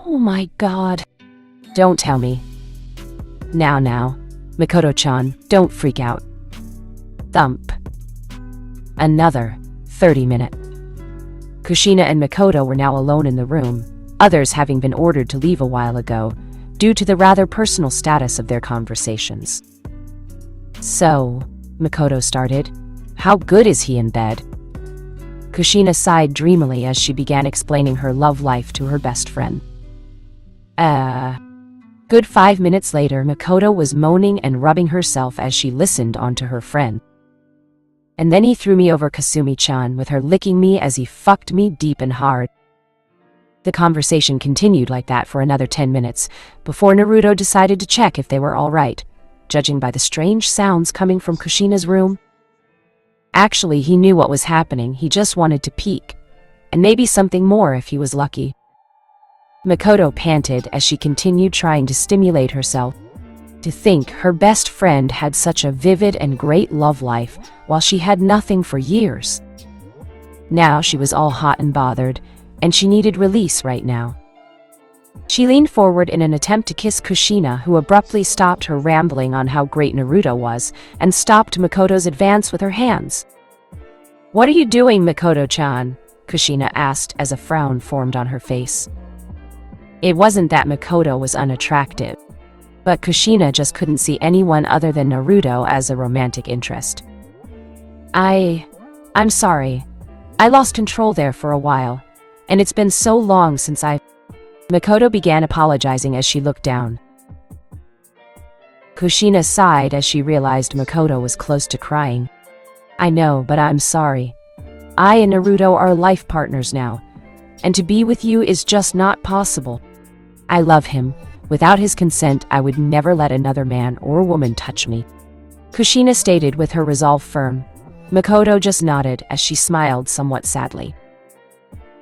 Oh my god. Don't tell me. Now, Makoto-chan, don't freak out. Thump. Another 30-minute. Kushina and Makoto were now alone in the room, others having been ordered to leave a while ago, due to the rather personal status of their conversations. So, Makoto started, how good is he in bed? Kushina sighed dreamily as she began explaining her love life to her best friend. Good 5 minutes later, Makoto was moaning and rubbing herself as she listened onto her friend. And then he threw me over Kasumi-chan with her licking me as he fucked me deep and hard. The conversation continued like that for another 10 minutes, before Naruto decided to check if they were all right, judging by the strange sounds coming from Kushina's room. Actually, he knew what was happening, he just wanted to peek, and maybe something more if he was lucky. Makoto panted as she continued trying to stimulate herself. To think her best friend had such a vivid and great love life, while she had nothing for years. Now she was all hot and bothered, and she needed release right now. She leaned forward in an attempt to kiss Kushina, who abruptly stopped her rambling on how great Naruto was, and stopped Makoto's advance with her hands. What are you doing, Makoto-chan? Kushina asked as a frown formed on her face. It wasn't that Makoto was unattractive, but Kushina just couldn't see anyone other than Naruto as a romantic interest. I'm sorry. I lost control there for a while, and it's been so long since Makoto began apologizing as she looked down. Kushina sighed as she realized Makoto was close to crying. I know, but I'm sorry. I and Naruto are life partners now, and to be with you is just not possible. I love him. Without his consent, I would never let another man or woman touch me. Kushina stated with her resolve firm. Makoto just nodded as she smiled somewhat sadly.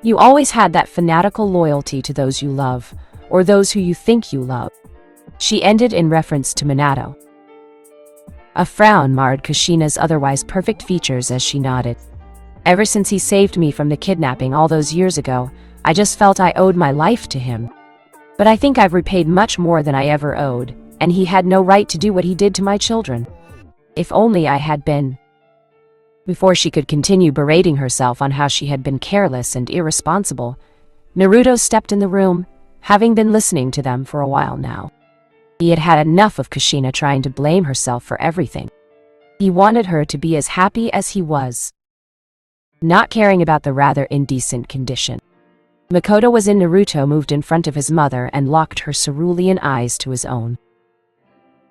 You always had that fanatical loyalty to those you love, or those who you think you love. She ended in reference to Minato. A frown marred Kushina's otherwise perfect features as she nodded. Ever since he saved me from the kidnapping all those years ago, I just felt I owed my life to him. But I think I've repaid much more than I ever owed, and he had no right to do what he did to my children. If only I had been. Before she could continue berating herself on how she had been careless and irresponsible, Naruto stepped in the room, having been listening to them for a while now. He had had enough of Kushina trying to blame herself for everything. He wanted her to be as happy as he was, not caring about the rather indecent condition. Makoto was in. Naruto moved in front of his mother and locked her cerulean eyes to his own.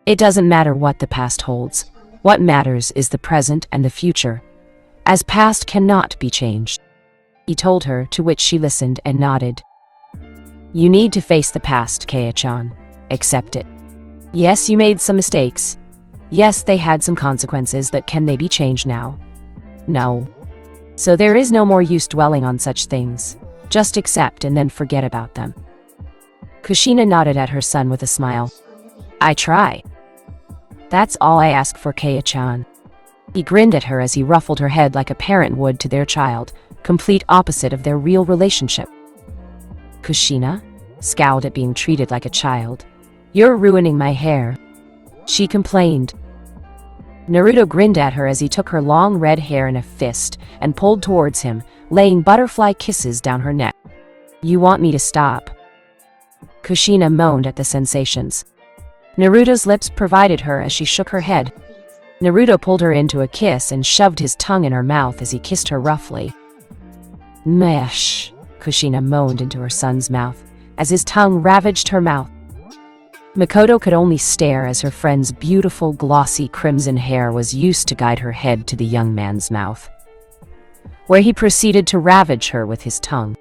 It doesn't matter what the past holds. What matters is the present and the future, as past cannot be changed. He told her, to which she listened and nodded. You need to face the past, Kei-chan. Accept it. Yes, you made some mistakes. Yes, they had some consequences, but can they be changed now? No. So there is no more use dwelling on such things. Just accept and then forget about them. Kushina nodded at her son with a smile. I try. That's all I ask for, Kei-chan. He grinned at her as he ruffled her head like a parent would to their child, complete opposite of their real relationship. Kushina? scowled at being treated like a child. "You're ruining my hair," she complained. Naruto grinned at her as he took her long red hair in a fist and pulled towards him, laying butterfly kisses down her neck. "You want me to stop?" Kushina moaned at the sensations. Naruto's lips provided her as she shook her head. Naruto pulled her into a kiss and shoved his tongue in her mouth as he kissed her roughly. "Mesh," Kushina moaned into her son's mouth as his tongue ravaged her mouth. Makoto could only stare as her friend's beautiful, glossy crimson hair was used to guide her head to the young man's mouth, where he proceeded to ravage her with his tongue.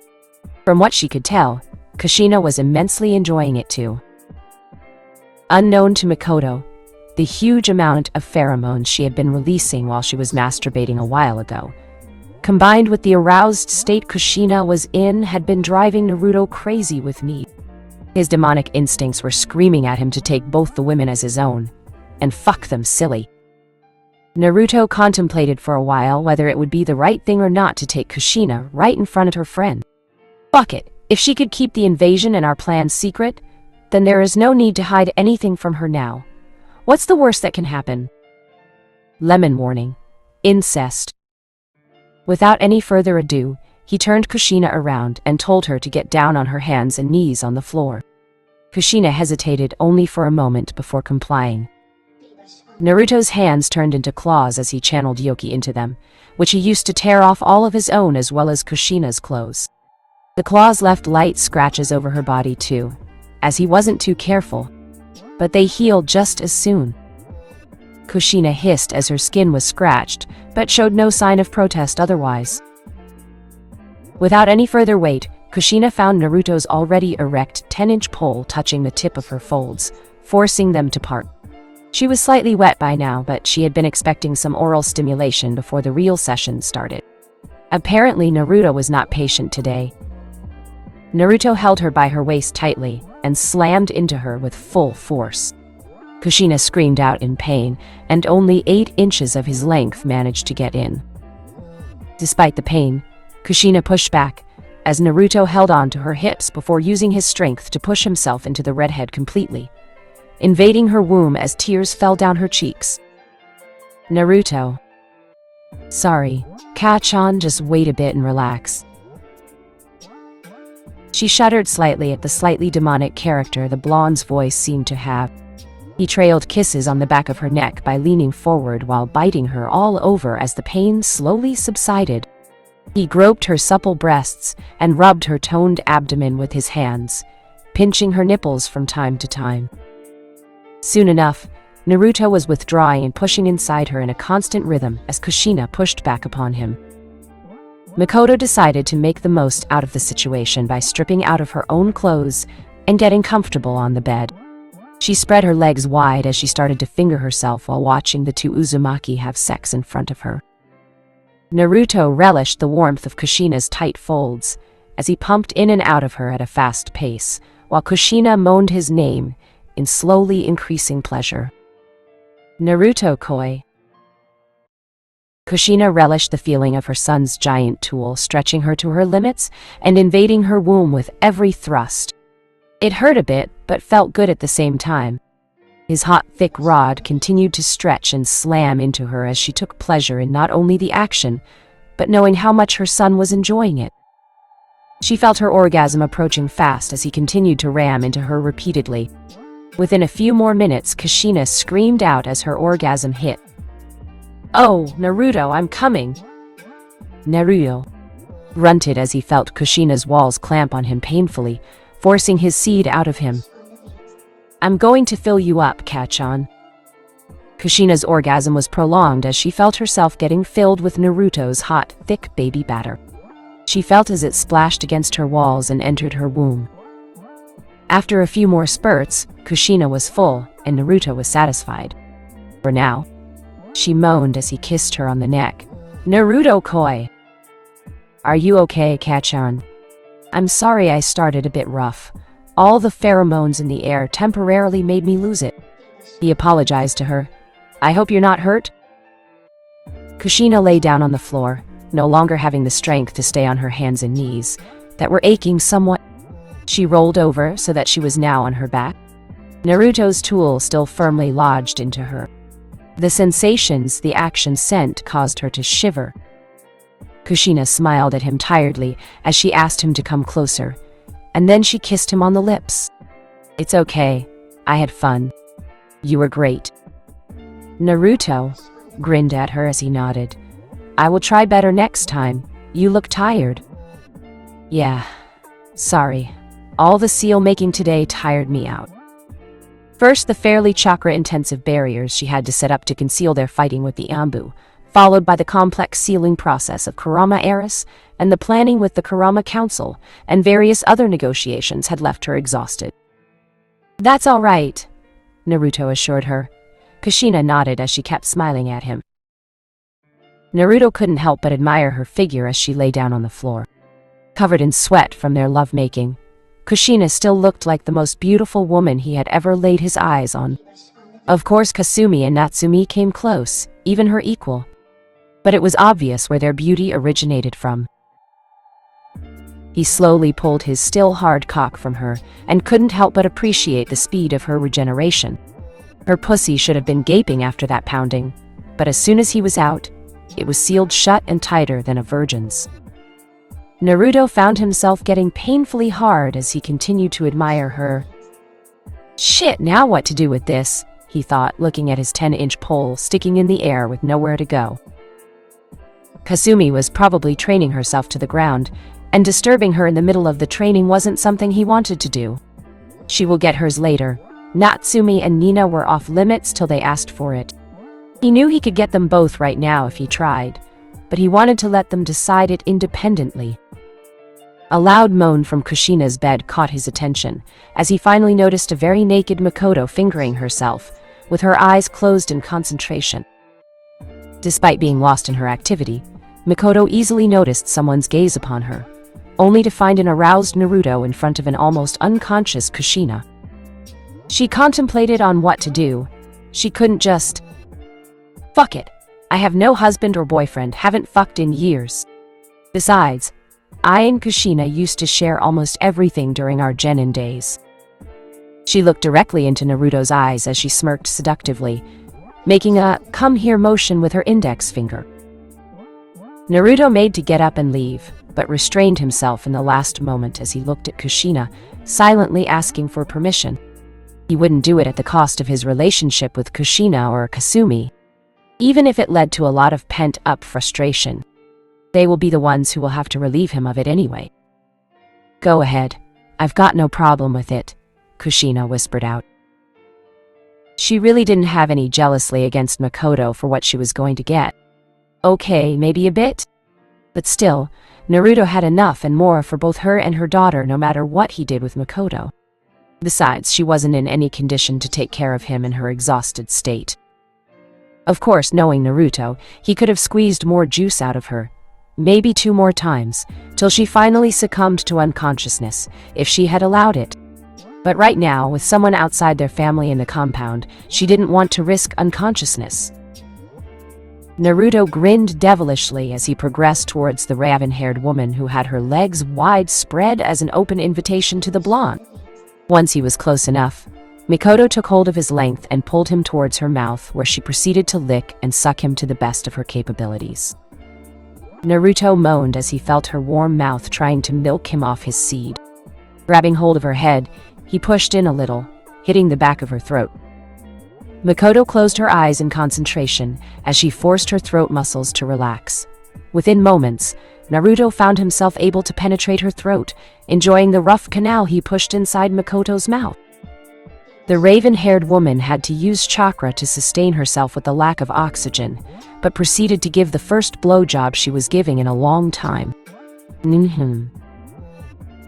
From what she could tell, Kushina was immensely enjoying it too. Unknown to Makoto, the huge amount of pheromones she had been releasing while she was masturbating a while ago, combined with the aroused state Kushina was in, had been driving Naruto crazy with need. His demonic instincts were screaming at him to take both the women as his own, and fuck them silly. Naruto contemplated for a while whether it would be the right thing or not to take Kushina right in front of her friend. Fuck it, if she could keep the invasion and our plans secret, then there is no need to hide anything from her now. What's the worst that can happen? Lemon warning. Incest. Without any further ado, he turned Kushina around and told her to get down on her hands and knees on the floor. Kushina hesitated only for a moment before complying. Naruto's hands turned into claws as he channeled Yoki into them, which he used to tear off all of his own as well as Kushina's clothes. The claws left light scratches over her body too, as he wasn't too careful, but they healed just as soon. Kushina hissed as her skin was scratched, but showed no sign of protest otherwise. Without any further wait, Kushina found Naruto's already erect 10-inch pole touching the tip of her folds, forcing them to part. She was slightly wet by now, but she had been expecting some oral stimulation before the real session started. Apparently, Naruto was not patient today. Naruto held her by her waist tightly and slammed into her with full force. Kushina screamed out in pain, and only 8 inches of his length managed to get in. Despite the pain, Kushina pushed back, as Naruto held on to her hips before using his strength to push himself into the redhead completely, invading her womb as tears fell down her cheeks. Naruto. Sorry, Ka-chan, just wait a bit and relax. She shuddered slightly at the slightly demonic character the blonde's voice seemed to have. He trailed kisses on the back of her neck by leaning forward while biting her all over as the pain slowly subsided. He groped her supple breasts and rubbed her toned abdomen with his hands, pinching her nipples from time to time. Soon enough, Naruto was withdrawing and pushing inside her in a constant rhythm as Kushina pushed back upon him. Makoto decided to make the most out of the situation by stripping out of her own clothes and getting comfortable on the bed. She spread her legs wide as she started to finger herself while watching the two Uzumaki have sex in front of her. Naruto relished the warmth of Kushina's tight folds as he pumped in and out of her at a fast pace, while Kushina moaned his name in slowly increasing pleasure. Naruto-koi. Kushina relished the feeling of her son's giant tool stretching her to her limits and invading her womb with every thrust. It hurt a bit, but felt good at the same time. His hot, thick rod continued to stretch and slam into her as she took pleasure in not only the action, but knowing how much her son was enjoying it. She felt her orgasm approaching fast as he continued to ram into her repeatedly. Within a few more minutes, Kushina screamed out as her orgasm hit. "Oh, Naruto, I'm coming!" Naruto grunted as he felt Kushina's walls clamp on him painfully, forcing his seed out of him. "I'm going to fill you up, Ka-chan." Kushina's orgasm was prolonged as she felt herself getting filled with Naruto's hot, thick baby batter. She felt as it splashed against her walls and entered her womb. After a few more spurts, Kushina was full and Naruto was satisfied. For now, she moaned as he kissed her on the neck. "Naruto-koi. Are you okay, Ka-chan? I'm sorry I started a bit rough. All the pheromones in the air temporarily made me lose it." He apologized to her. "I hope you're not hurt?" Kushina lay down on the floor, no longer having the strength to stay on her hands and knees, that were aching somewhat. She rolled over so that she was now on her back, Naruto's tool still firmly lodged into her. The sensations the action sent caused her to shiver. Kushina smiled at him tiredly as she asked him to come closer, and then she kissed him on the lips. "It's okay. I had fun. You were great." Naruto grinned at her as he nodded. "I will try better next time. You look tired." "Yeah, sorry. All the seal making today tired me out." First, the fairly chakra-intensive barriers she had to set up to conceal their fighting with the Ambu, followed by the complex sealing process of Kurama Eris, and the planning with the Kurama Council, and various other negotiations had left her exhausted. "That's all right," Naruto assured her. Kushina nodded as she kept smiling at him. Naruto couldn't help but admire her figure as she lay down on the floor. Covered in sweat from their lovemaking, Kushina still looked like the most beautiful woman he had ever laid his eyes on. Of course, Kasumi and Natsumi came close, even her equal. But it was obvious where their beauty originated from. He slowly pulled his still hard cock from her and couldn't help but appreciate the speed of her regeneration. Her pussy should have been gaping after that pounding, but as soon as he was out, it was sealed shut and tighter than a virgin's. Naruto found himself getting painfully hard as he continued to admire her. "Shit, now what to do with this?" he thought, looking at his 10-inch pole sticking in the air with nowhere to go. Kasumi was probably training herself to the ground, and disturbing her in the middle of the training wasn't something he wanted to do. She will get hers later. Natsumi and Nina were off limits till they asked for it. He knew he could get them both right now if he tried, but he wanted to let them decide it independently. A loud moan from Kushina's bed caught his attention, as he finally noticed a very naked Makoto fingering herself, with her eyes closed in concentration. Despite being lost in her activity, Makoto easily noticed someone's gaze upon her, only to find an aroused Naruto in front of an almost unconscious Kushina. She contemplated on what to do. She couldn't just... "Fuck it. I have no husband or boyfriend, haven't fucked in years. Besides, I and Kushina used to share almost everything during our genin days." She looked directly into Naruto's eyes as she smirked seductively, making a "come here" motion with her index finger. Naruto made to get up and leave, but restrained himself in the last moment as he looked at Kushina, silently asking for permission. He wouldn't do it at the cost of his relationship with Kushina or Kasumi, even if it led to a lot of pent-up frustration. They will be the ones who will have to relieve him of it anyway. "Go ahead. I've got no problem with it," Kushina whispered out. She really didn't have any jealousy against Makoto for what she was going to get. Okay, maybe a bit. But still, Naruto had enough and more for both her and her daughter no matter what he did with Makoto. Besides, she wasn't in any condition to take care of him in her exhausted state. Of course, knowing Naruto, he could have squeezed more juice out of her, maybe 2 more times, till she finally succumbed to unconsciousness, if she had allowed it. But right now, with someone outside their family in the compound, she didn't want to risk unconsciousness. Naruto grinned devilishly as he progressed towards the raven-haired woman who had her legs wide spread as an open invitation to the blonde. Once he was close enough, Makoto took hold of his length and pulled him towards her mouth, where she proceeded to lick and suck him to the best of her capabilities. Naruto moaned as he felt her warm mouth trying to milk him off his seed. Grabbing hold of her head, he pushed in a little, hitting the back of her throat. Makoto closed her eyes in concentration as she forced her throat muscles to relax. Within moments, Naruto found himself able to penetrate her throat, enjoying the rough canal he pushed inside Makoto's mouth. The raven-haired woman had to use chakra to sustain herself with the lack of oxygen, but proceeded to give the first blowjob she was giving in a long time.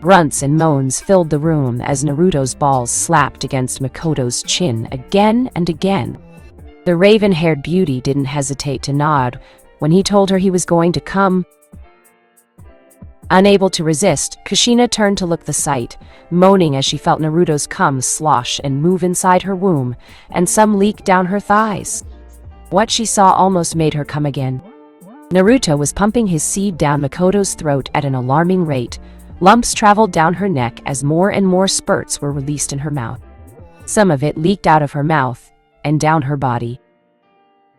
Grunts and moans filled the room as Naruto's balls slapped against Makoto's chin again and again. The raven-haired beauty didn't hesitate to nod when he told her he was going to come. Unable to resist, Kushina turned to look the sight, moaning as she felt Naruto's cum slosh and move inside her womb, and some leak down her thighs. What she saw almost made her come again. Naruto was pumping his seed down Makoto's throat at an alarming rate, Lumps traveled down her neck as more and more spurts were released in her mouth. Some of it leaked out of her mouth and down her body.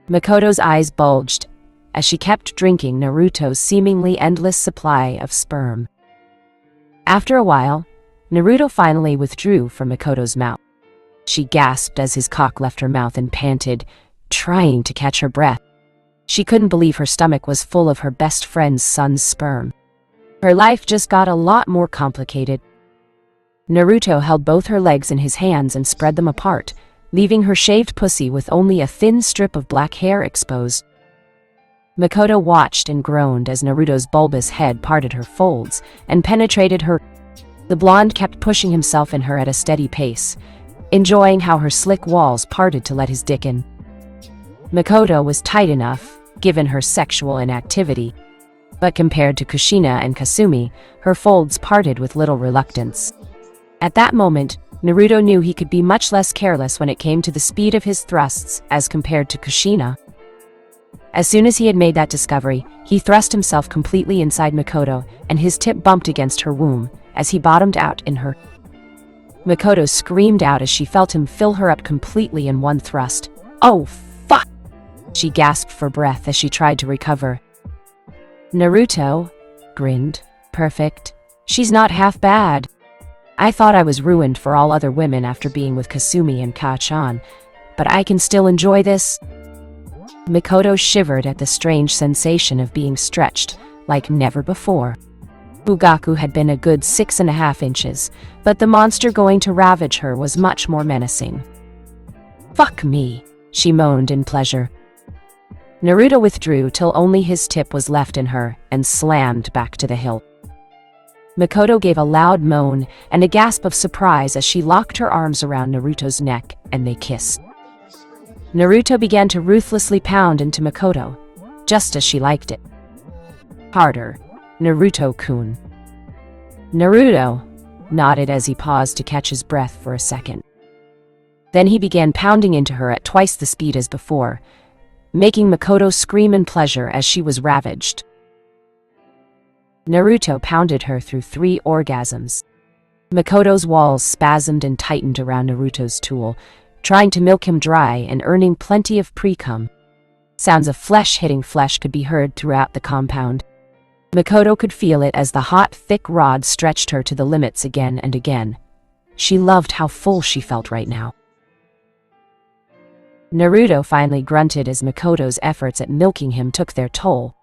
Makoto's eyes bulged as she kept drinking Naruto's seemingly endless supply of sperm. After a while, Naruto finally withdrew from Makoto's mouth. She gasped as his cock left her mouth and panted, trying to catch her breath. She couldn't believe her stomach was full of her best friend's son's sperm. Her life just got a lot more complicated. Naruto held both her legs in his hands and spread them apart, leaving her shaved pussy with only a thin strip of black hair exposed. Makoto watched and groaned as Naruto's bulbous head parted her folds and penetrated her. The blonde kept pushing himself in her at a steady pace, enjoying how her slick walls parted to let his dick in. Makoto was tight enough, given her sexual inactivity, but compared to Kushina and Kasumi, her folds parted with little reluctance. At that moment, Naruto knew he could be much less careless when it came to the speed of his thrusts as compared to Kushina. As soon as he had made that discovery, he thrust himself completely inside Makoto, and his tip bumped against her womb as he bottomed out in her. Makoto screamed out as she felt him fill her up completely in one thrust. "Oh, fuck!" She gasped for breath as she tried to recover. Naruto grinned. "Perfect. She's not half bad. I thought I was ruined for all other women after being with Kasumi and Ka-chan, but I can still enjoy this." Makoto shivered at the strange sensation of being stretched like never before. Fugaku had been a good 6.5 inches, but the monster going to ravage her was much more menacing. "Fuck me," she moaned in pleasure. Naruto withdrew till only his tip was left in her and slammed back to the hilt. Makoto gave a loud moan and a gasp of surprise as she locked her arms around Naruto's neck and they kissed. Naruto began to ruthlessly pound into Makoto, just as she liked it. "Harder, Naruto-kun." Naruto nodded as he paused to catch his breath for a second. Then he began pounding into her at twice the speed as before, making Makoto scream in pleasure as she was ravaged. Naruto pounded her through 3 orgasms. Makoto's walls spasmed and tightened around Naruto's tool, trying to milk him dry and earning plenty of pre-cum. Sounds of flesh hitting flesh could be heard throughout the compound. Makoto could feel it as the hot, thick rod stretched her to the limits again and again. She loved how full she felt right now. Naruto finally grunted as Makoto's efforts at milking him took their toll.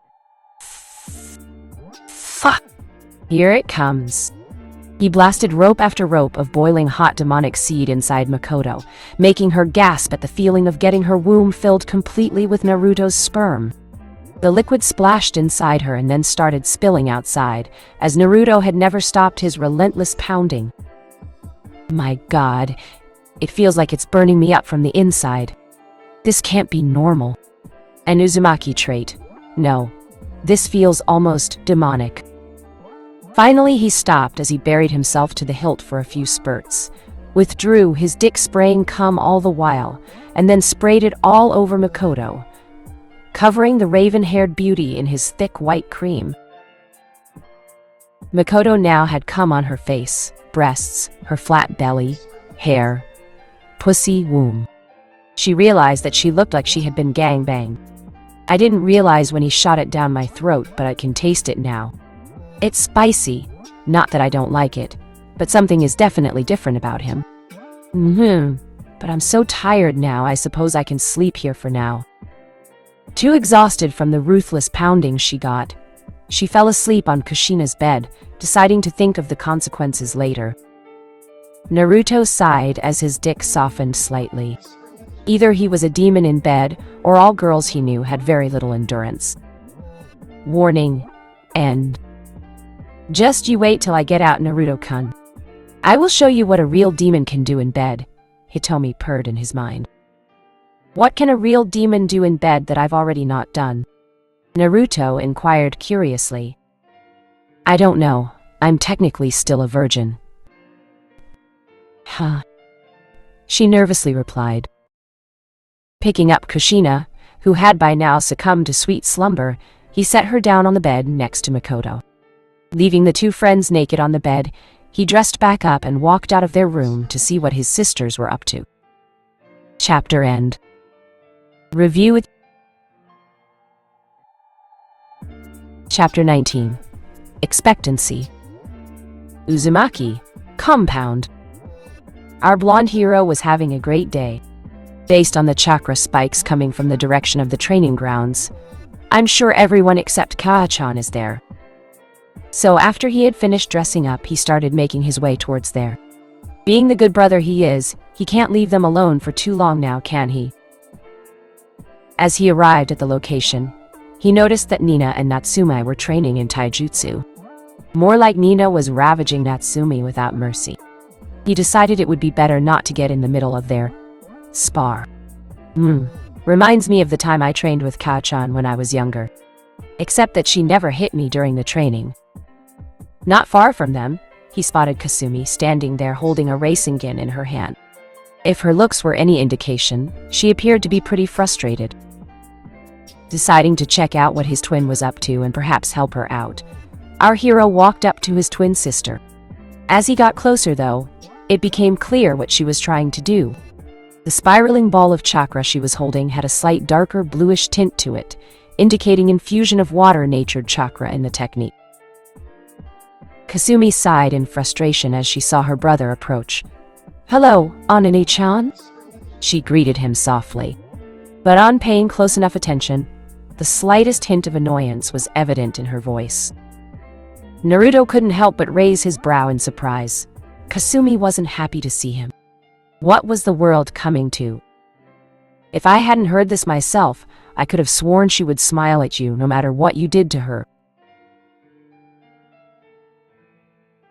"Fuck! Here it comes." He blasted rope after rope of boiling hot demonic seed inside Makoto, making her gasp at the feeling of getting her womb filled completely with Naruto's sperm. The liquid splashed inside her and then started spilling outside, as Naruto had never stopped his relentless pounding. "My God, it feels like it's burning me up from the inside. This can't be normal. An Uzumaki trait. No, this feels almost demonic." Finally, he stopped as he buried himself to the hilt for a few spurts, withdrew, his dick spraying cum all the while, and then sprayed it all over Makoto, covering the raven-haired beauty in his thick white cream. Makoto now had cum on her face, breasts, her flat belly, hair, pussy, womb. She realized that she looked like she had been gangbanged. "I didn't realize when he shot it down my throat, but I can taste it now. It's spicy. Not that I don't like it, but something is definitely different about him. But I'm so tired now, I suppose I can sleep here for now." Too exhausted from the ruthless pounding she got, she fell asleep on Kushina's bed, deciding to think of the consequences later. Naruto sighed as his dick softened slightly. Either he was a demon in bed, or all girls he knew had very little endurance. Warning. End. "Just you wait till I get out, Naruto-kun. I will show you what a real demon can do in bed," Hitomi purred in his mind. "What can a real demon do in bed that I've already not done?" Naruto inquired curiously. "I don't know. I'm technically still a virgin." "Huh," she nervously replied. Picking up Kushina, who had by now succumbed to sweet slumber, he set her down on the bed next to Makoto. Leaving the two friends naked on the bed, he dressed back up and walked out of their room to see what his sisters were up to. Chapter end. Review it. Chapter 19. Expectancy. Uzumaki. Compound. Our blonde hero was having a great day. Based on the chakra spikes coming from the direction of the training grounds, I'm sure everyone except Kaa-chan is there. So after he had finished dressing up, he started making his way towards there. Being the good brother he is, he can't leave them alone for too long now, can he? As he arrived at the location, he noticed that Nina and Natsumi were training in taijutsu. More like Nina was ravaging Natsumi without mercy. He decided it would be better not to get in the middle of their spar. Reminds me of the time I trained with Kaa-chan when I was younger. Except that she never hit me during the training. Not far from them, he spotted Kasumi standing there holding a Rasengan in her hand. If her looks were any indication, she appeared to be pretty frustrated. Deciding to check out what his twin was up to and perhaps help her out, our hero walked up to his twin sister. As he got closer though, it became clear what she was trying to do. The spiraling ball of chakra she was holding had a slight darker bluish tint to it, indicating infusion of water-natured chakra in the technique. Kasumi sighed in frustration as she saw her brother approach. "Hello, Anane-chan?" She greeted him softly. But on paying close enough attention, the slightest hint of annoyance was evident in her voice. Naruto couldn't help but raise his brow in surprise. Kasumi wasn't happy to see him. What was the world coming to? If I hadn't heard this myself, I could have sworn she would smile at you no matter what you did to her.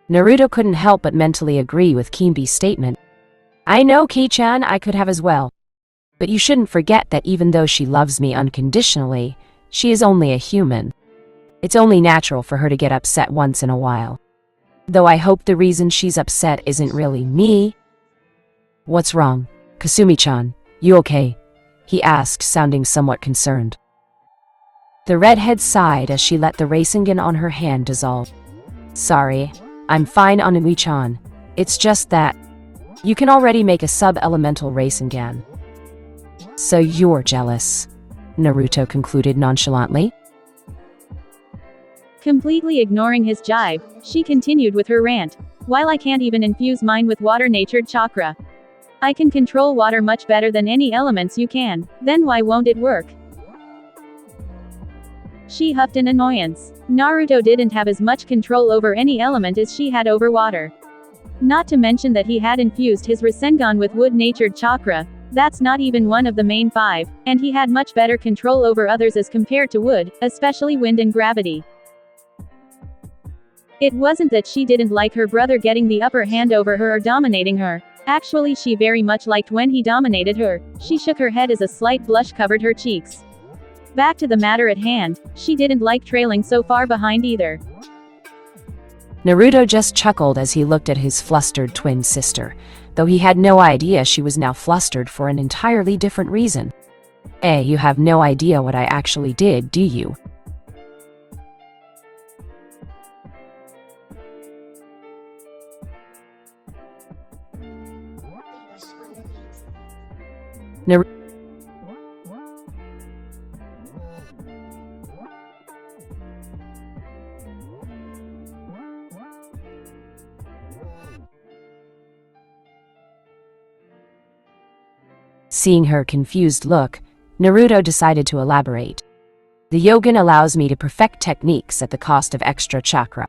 Naruto couldn't help but mentally agree with Kimbi's statement. I know, Ki-chan, I could have as well. But you shouldn't forget that even though she loves me unconditionally, she is only a human. It's only natural for her to get upset once in a while. Though I hope the reason she's upset isn't really me. What's wrong? Kasumi-chan, you okay? He asked, sounding somewhat concerned. The redhead sighed as she let the Rasengan on her hand dissolve. Sorry, I'm fine, Anami-chan. It's just that you can already make a sub-elemental Rasengan. So you're jealous, Naruto concluded nonchalantly. Completely ignoring his jibe, she continued with her rant. While I can't even infuse mine with water-natured chakra, I can control water much better than any elements you can, then why won't it work? She huffed in annoyance. Naruto didn't have as much control over any element as she had over water. Not to mention that he had infused his Rasengan with wood-natured chakra. That's not even one of the main 5, and he had much better control over others as compared to wood, especially wind and gravity. It wasn't that she didn't like her brother getting the upper hand over her or dominating her. Actually, she very much liked when he dominated her. She shook her head as a slight blush covered her cheeks. Back to the matter at hand, she didn't like trailing so far behind either. Naruto just chuckled as he looked at his flustered twin sister, though he had no idea she was now flustered for an entirely different reason. You have no idea what I actually did, do you? Seeing her confused look, Naruto decided to elaborate. The Yogen allows me to perfect techniques at the cost of extra chakra.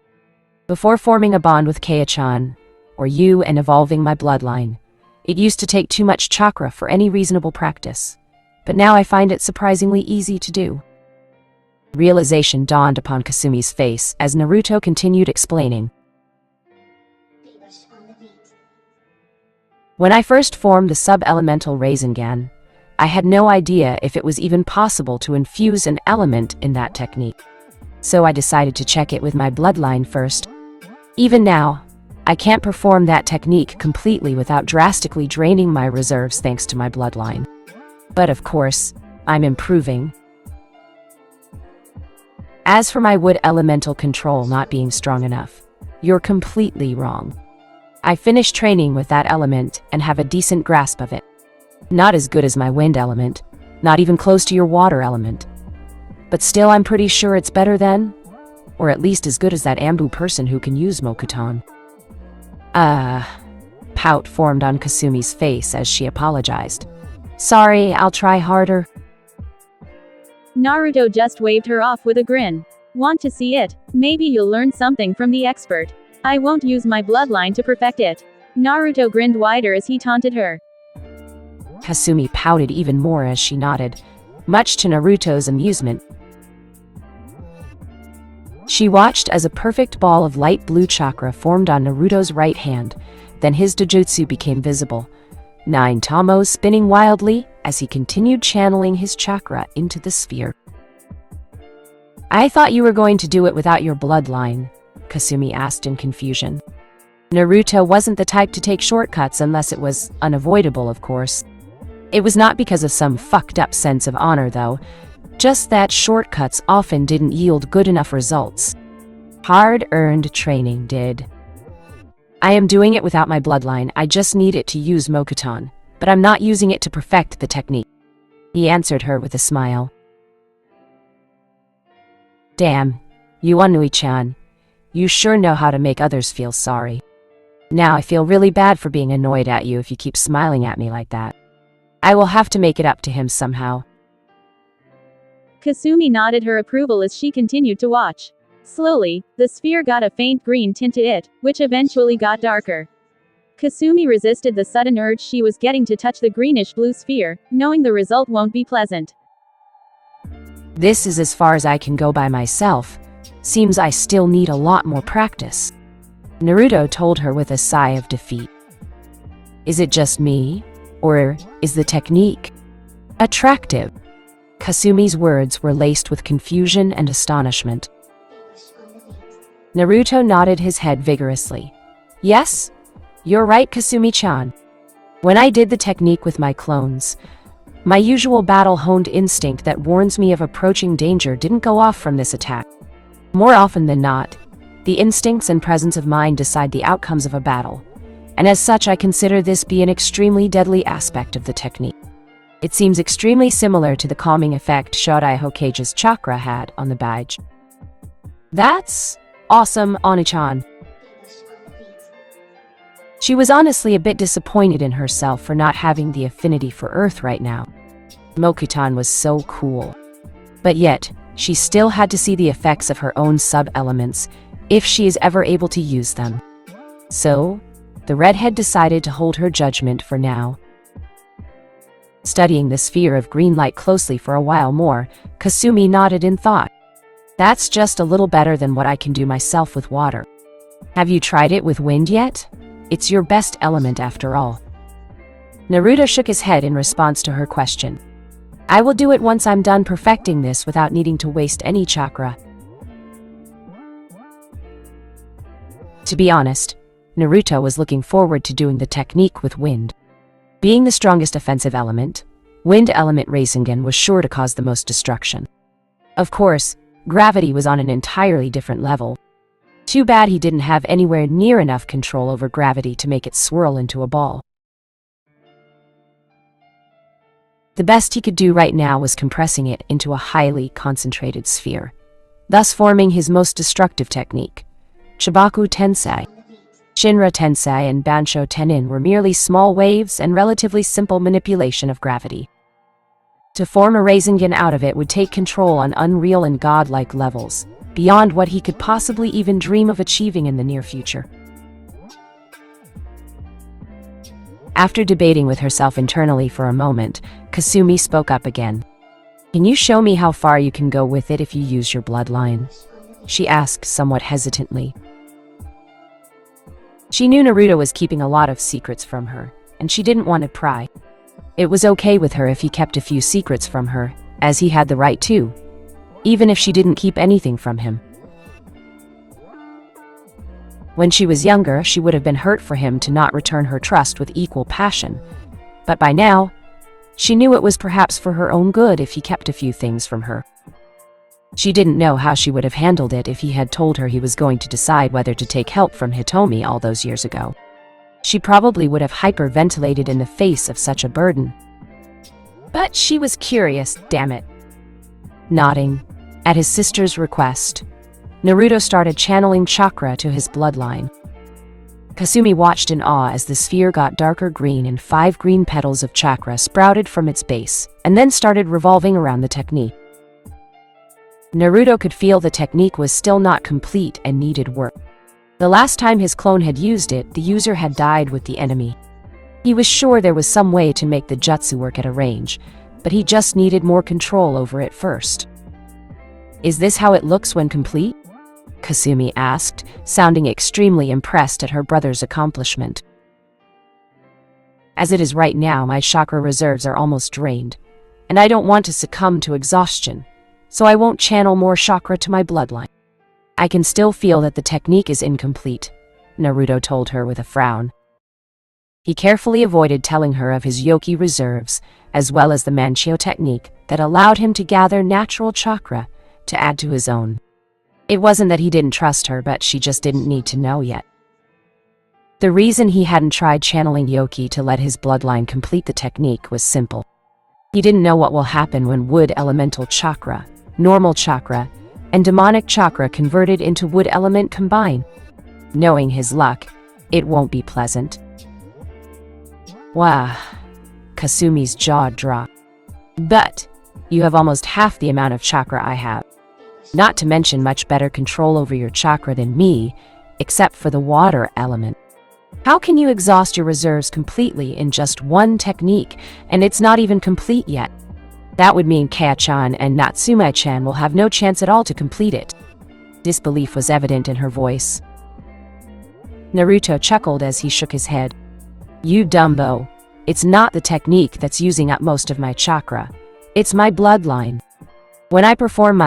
Before forming a bond with Kaya-chan, or you, and evolving my bloodline, it used to take too much chakra for any reasonable practice. But now I find it surprisingly easy to do. Realization dawned upon Kasumi's face as Naruto continued explaining. When I first formed the sub-elemental Rasengan, I had no idea if it was even possible to infuse an element in that technique. So I decided to check it with my bloodline first. Even now, I can't perform that technique completely without drastically draining my reserves thanks to my bloodline. But of course, I'm improving. As for my wood elemental control not being strong enough, you're completely wrong. I finished training with that element and have a decent grasp of it. Not as good as my wind element, not even close to your water element. But still, I'm pretty sure it's better than, or at least as good as that Ambu person who can use Mokuton. Pout formed on Kasumi's face as she apologized. Sorry, I'll try harder. Naruto just waved her off with a grin. Want to see it? Maybe you'll learn something from the expert. I won't use my bloodline to perfect it. Naruto grinned wider as he taunted her. Kasumi pouted even more as she nodded, much to Naruto's amusement. She watched as a perfect ball of light blue chakra formed on Naruto's right hand, then his Dojutsu became visible, 9 tomos spinning wildly as he continued channeling his chakra into the sphere. I thought you were going to do it without your bloodline, Kasumi asked in confusion. Naruto wasn't the type to take shortcuts unless it was unavoidable, of course. It was not because of some fucked up sense of honor, though, just that shortcuts often didn't yield good enough results. Hard-earned training did. I am doing it without my bloodline, I just need it to use Mokuton, but I'm not using it to perfect the technique. He answered her with a smile. Damn, Yuanui-chan, you sure know how to make others feel sorry. Now I feel really bad for being annoyed at you if you keep smiling at me like that. I will have to make it up to him somehow. Kasumi nodded her approval as she continued to watch. Slowly, the sphere got a faint green tint to it, which eventually got darker. Kasumi resisted the sudden urge she was getting to touch the greenish-blue sphere, knowing the result won't be pleasant. This is as far as I can go by myself. Seems I still need a lot more practice. Naruto told her with a sigh of defeat. Is it just me? Or is the technique attractive? Kasumi's words were laced with confusion and astonishment. Naruto nodded his head vigorously. Yes, you're right, Kasumi-chan. When I did the technique with my clones, my usual battle-honed instinct that warns me of approaching danger didn't go off from this attack. More often than not, the instincts and presence of mind decide the outcomes of a battle, and as such I consider this be an extremely deadly aspect of the technique. It seems extremely similar to the calming effect Shodai Hokage's chakra had on the badge. That's awesome, Oni-chan. She was honestly a bit disappointed in herself for not having the affinity for Earth right now. Mokuton was so cool. But yet, she still had to see the effects of her own sub-elements if she is ever able to use them. So, the redhead decided to hold her judgment for now. Studying the sphere of green light closely for a while more, Kasumi nodded in thought. That's just a little better than what I can do myself with water. Have you tried it with wind yet? It's your best element after all. Naruto shook his head in response to her question. I will do it once I'm done perfecting this without needing to waste any chakra. To be honest, Naruto was looking forward to doing the technique with wind. Being the strongest offensive element, wind element Yogengan was sure to cause the most destruction. Of course, gravity was on an entirely different level. Too bad he didn't have anywhere near enough control over gravity to make it swirl into a ball. The best he could do right now was compressing it into a highly concentrated sphere, thus forming his most destructive technique. Chibaku Tensei, Shinra Tensei and Bansho Tenin were merely small waves and relatively simple manipulation of gravity. To form a Yogengan out of it would take control on unreal and godlike levels, beyond what he could possibly even dream of achieving in the near future. After debating with herself internally for a moment, Kasumi spoke up again. Can you show me how far you can go with it if you use your bloodline? She asked somewhat hesitantly. She knew Naruto was keeping a lot of secrets from her, and she didn't want to pry. It was okay with her if he kept a few secrets from her, as he had the right to, even if she didn't keep anything from him. When she was younger, she would have been hurt for him to not return her trust with equal passion, but by now, she knew it was perhaps for her own good if he kept a few things from her. She didn't know how she would have handled it if he had told her he was going to decide whether to take help from Hitomi all those years ago. She probably would have hyperventilated in the face of such a burden. But she was curious, damn it. Nodding, at his sister's request, Naruto started channeling chakra to his bloodline. Kasumi watched in awe as the sphere got darker green and 5 green petals of chakra sprouted from its base, and then started revolving around the technique. Naruto could feel the technique was still not complete and needed work. The last time his clone had used it, the user had died with the enemy. He was sure there was some way to make the jutsu work at a range, but he just needed more control over it first. "Is this how it looks when complete?" Kasumi asked, sounding extremely impressed at her brother's accomplishment. "As it is right now, my chakra reserves are almost drained, and I don't want to succumb to exhaustion, so I won't channel more chakra to my bloodline. I can still feel that the technique is incomplete," Naruto told her with a frown. He carefully avoided telling her of his yoki reserves, as well as the Manchio technique that allowed him to gather natural chakra to add to his own. It wasn't that he didn't trust her, but she just didn't need to know yet. The reason he hadn't tried channeling yoki to let his bloodline complete the technique was simple. He didn't know what will happen when wood elemental chakra, normal chakra, and demonic chakra converted into wood element combine. Knowing his luck, it won't be pleasant. Wah, Kasumi's jaw dropped. "But you have almost half the amount of chakra I have. Not to mention much better control over your chakra than me, except for the water element. How can you exhaust your reserves completely in just one technique, and it's not even complete yet? That would mean Kaya-chan and Natsume-chan will have no chance at all to complete it." Disbelief was evident in her voice. Naruto chuckled as he shook his head. "You dumbo. It's not the technique that's using up most of my chakra. It's my bloodline. When I perform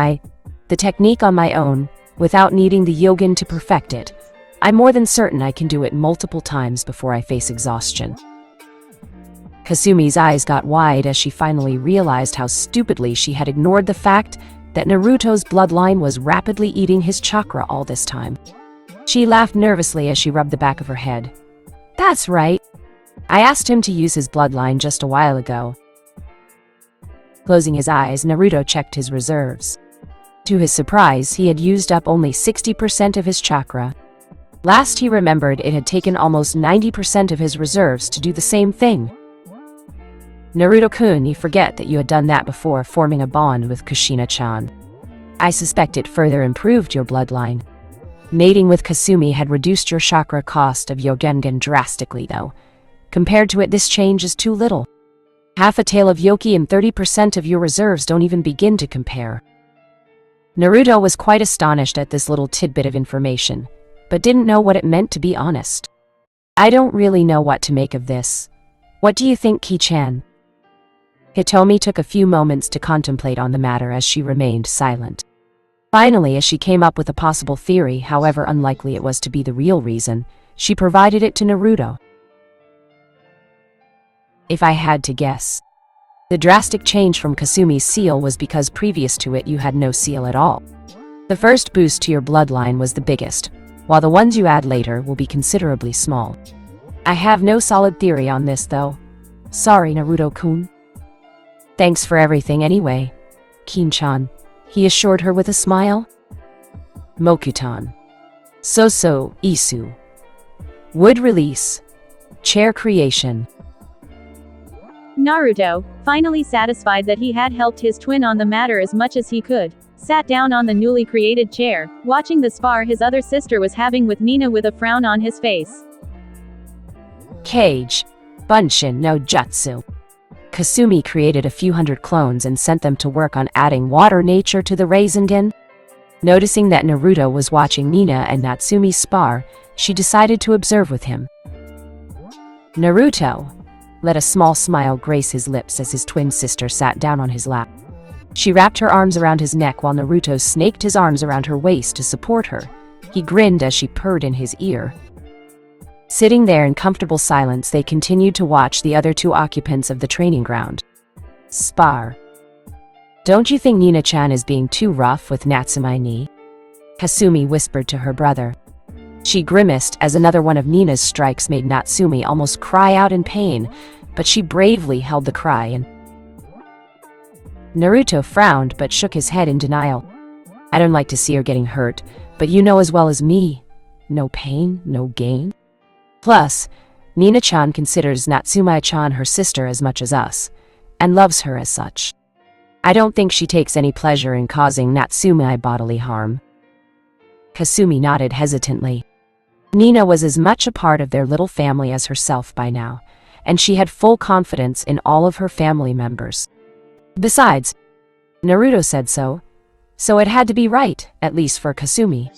the technique on my own, without needing the Yogen to perfect it, I'm more than certain I can do it multiple times before I face exhaustion." Kasumi's eyes got wide as she finally realized how stupidly she had ignored the fact that Naruto's bloodline was rapidly eating his chakra all this time. She laughed nervously as she rubbed the back of her head. "That's right. I asked him to use his bloodline just a while ago." Closing his eyes, Naruto checked his reserves. To his surprise, he had used up only 60% of his chakra. Last he remembered, it had taken almost 90% of his reserves to do the same thing. "Naruto-kun, you forget that you had done that before forming a bond with Kushina-chan. I suspect it further improved your bloodline. Mating with Kasumi had reduced your chakra cost of Yogengan drastically, though. Compared to it, this change is too little. Half a tael of yoki and 30% of your reserves don't even begin to compare." Naruto was quite astonished at this little tidbit of information, but didn't know what it meant, to be honest. "I don't really know what to make of this. What do you think, Ki-chan?" Hitomi took a few moments to contemplate on the matter as she remained silent. Finally, as she came up with a possible theory, however unlikely it was to be the real reason, she provided it to Naruto. "If I had to guess, the drastic change from Kasumi's seal was because previous to it you had no seal at all. The first boost to your bloodline was the biggest, while the ones you add later will be considerably small. I have no solid theory on this, though. Sorry, Naruto-kun." "Thanks for everything anyway, Kin-chan," he assured her with a smile. Mokutan. So-so, Isu. Wood release. Chair creation. Naruto, finally satisfied that he had helped his twin on the matter as much as he could, sat down on the newly created chair, watching the spar his other sister was having with Nina with a frown on his face. Cage. Bunshin no Jutsu. Kasumi created a few hundred clones and sent them to work on adding water nature to the Rasengan. Noticing that Naruto was watching Nina and Natsume spar, she decided to observe with him. Naruto let a small smile grace his lips as his twin sister sat down on his lap. She wrapped her arms around his neck while Naruto snaked his arms around her waist to support her. He grinned as she purred in his ear. Sitting there in comfortable silence, they continued to watch the other two occupants of the training ground. Spar. Don't you think Nina-chan is being too rough with Natsumi-ni? Kasumi whispered to her brother. She grimaced as another one of Nina's strikes made Natsumi almost cry out in pain, but she bravely held the cry and Naruto frowned but shook his head in denial. I don't like to see her getting hurt, but you know as well as me. No pain, no gain. Plus, Nina-chan considers Natsumi-chan her sister as much as us, and loves her as such. I don't think she takes any pleasure in causing Natsumi bodily harm. Kasumi nodded hesitantly. Nina was as much a part of their little family as herself by now, and she had full confidence in all of her family members. Besides, Naruto said so it had to be right, at least for Kasumi.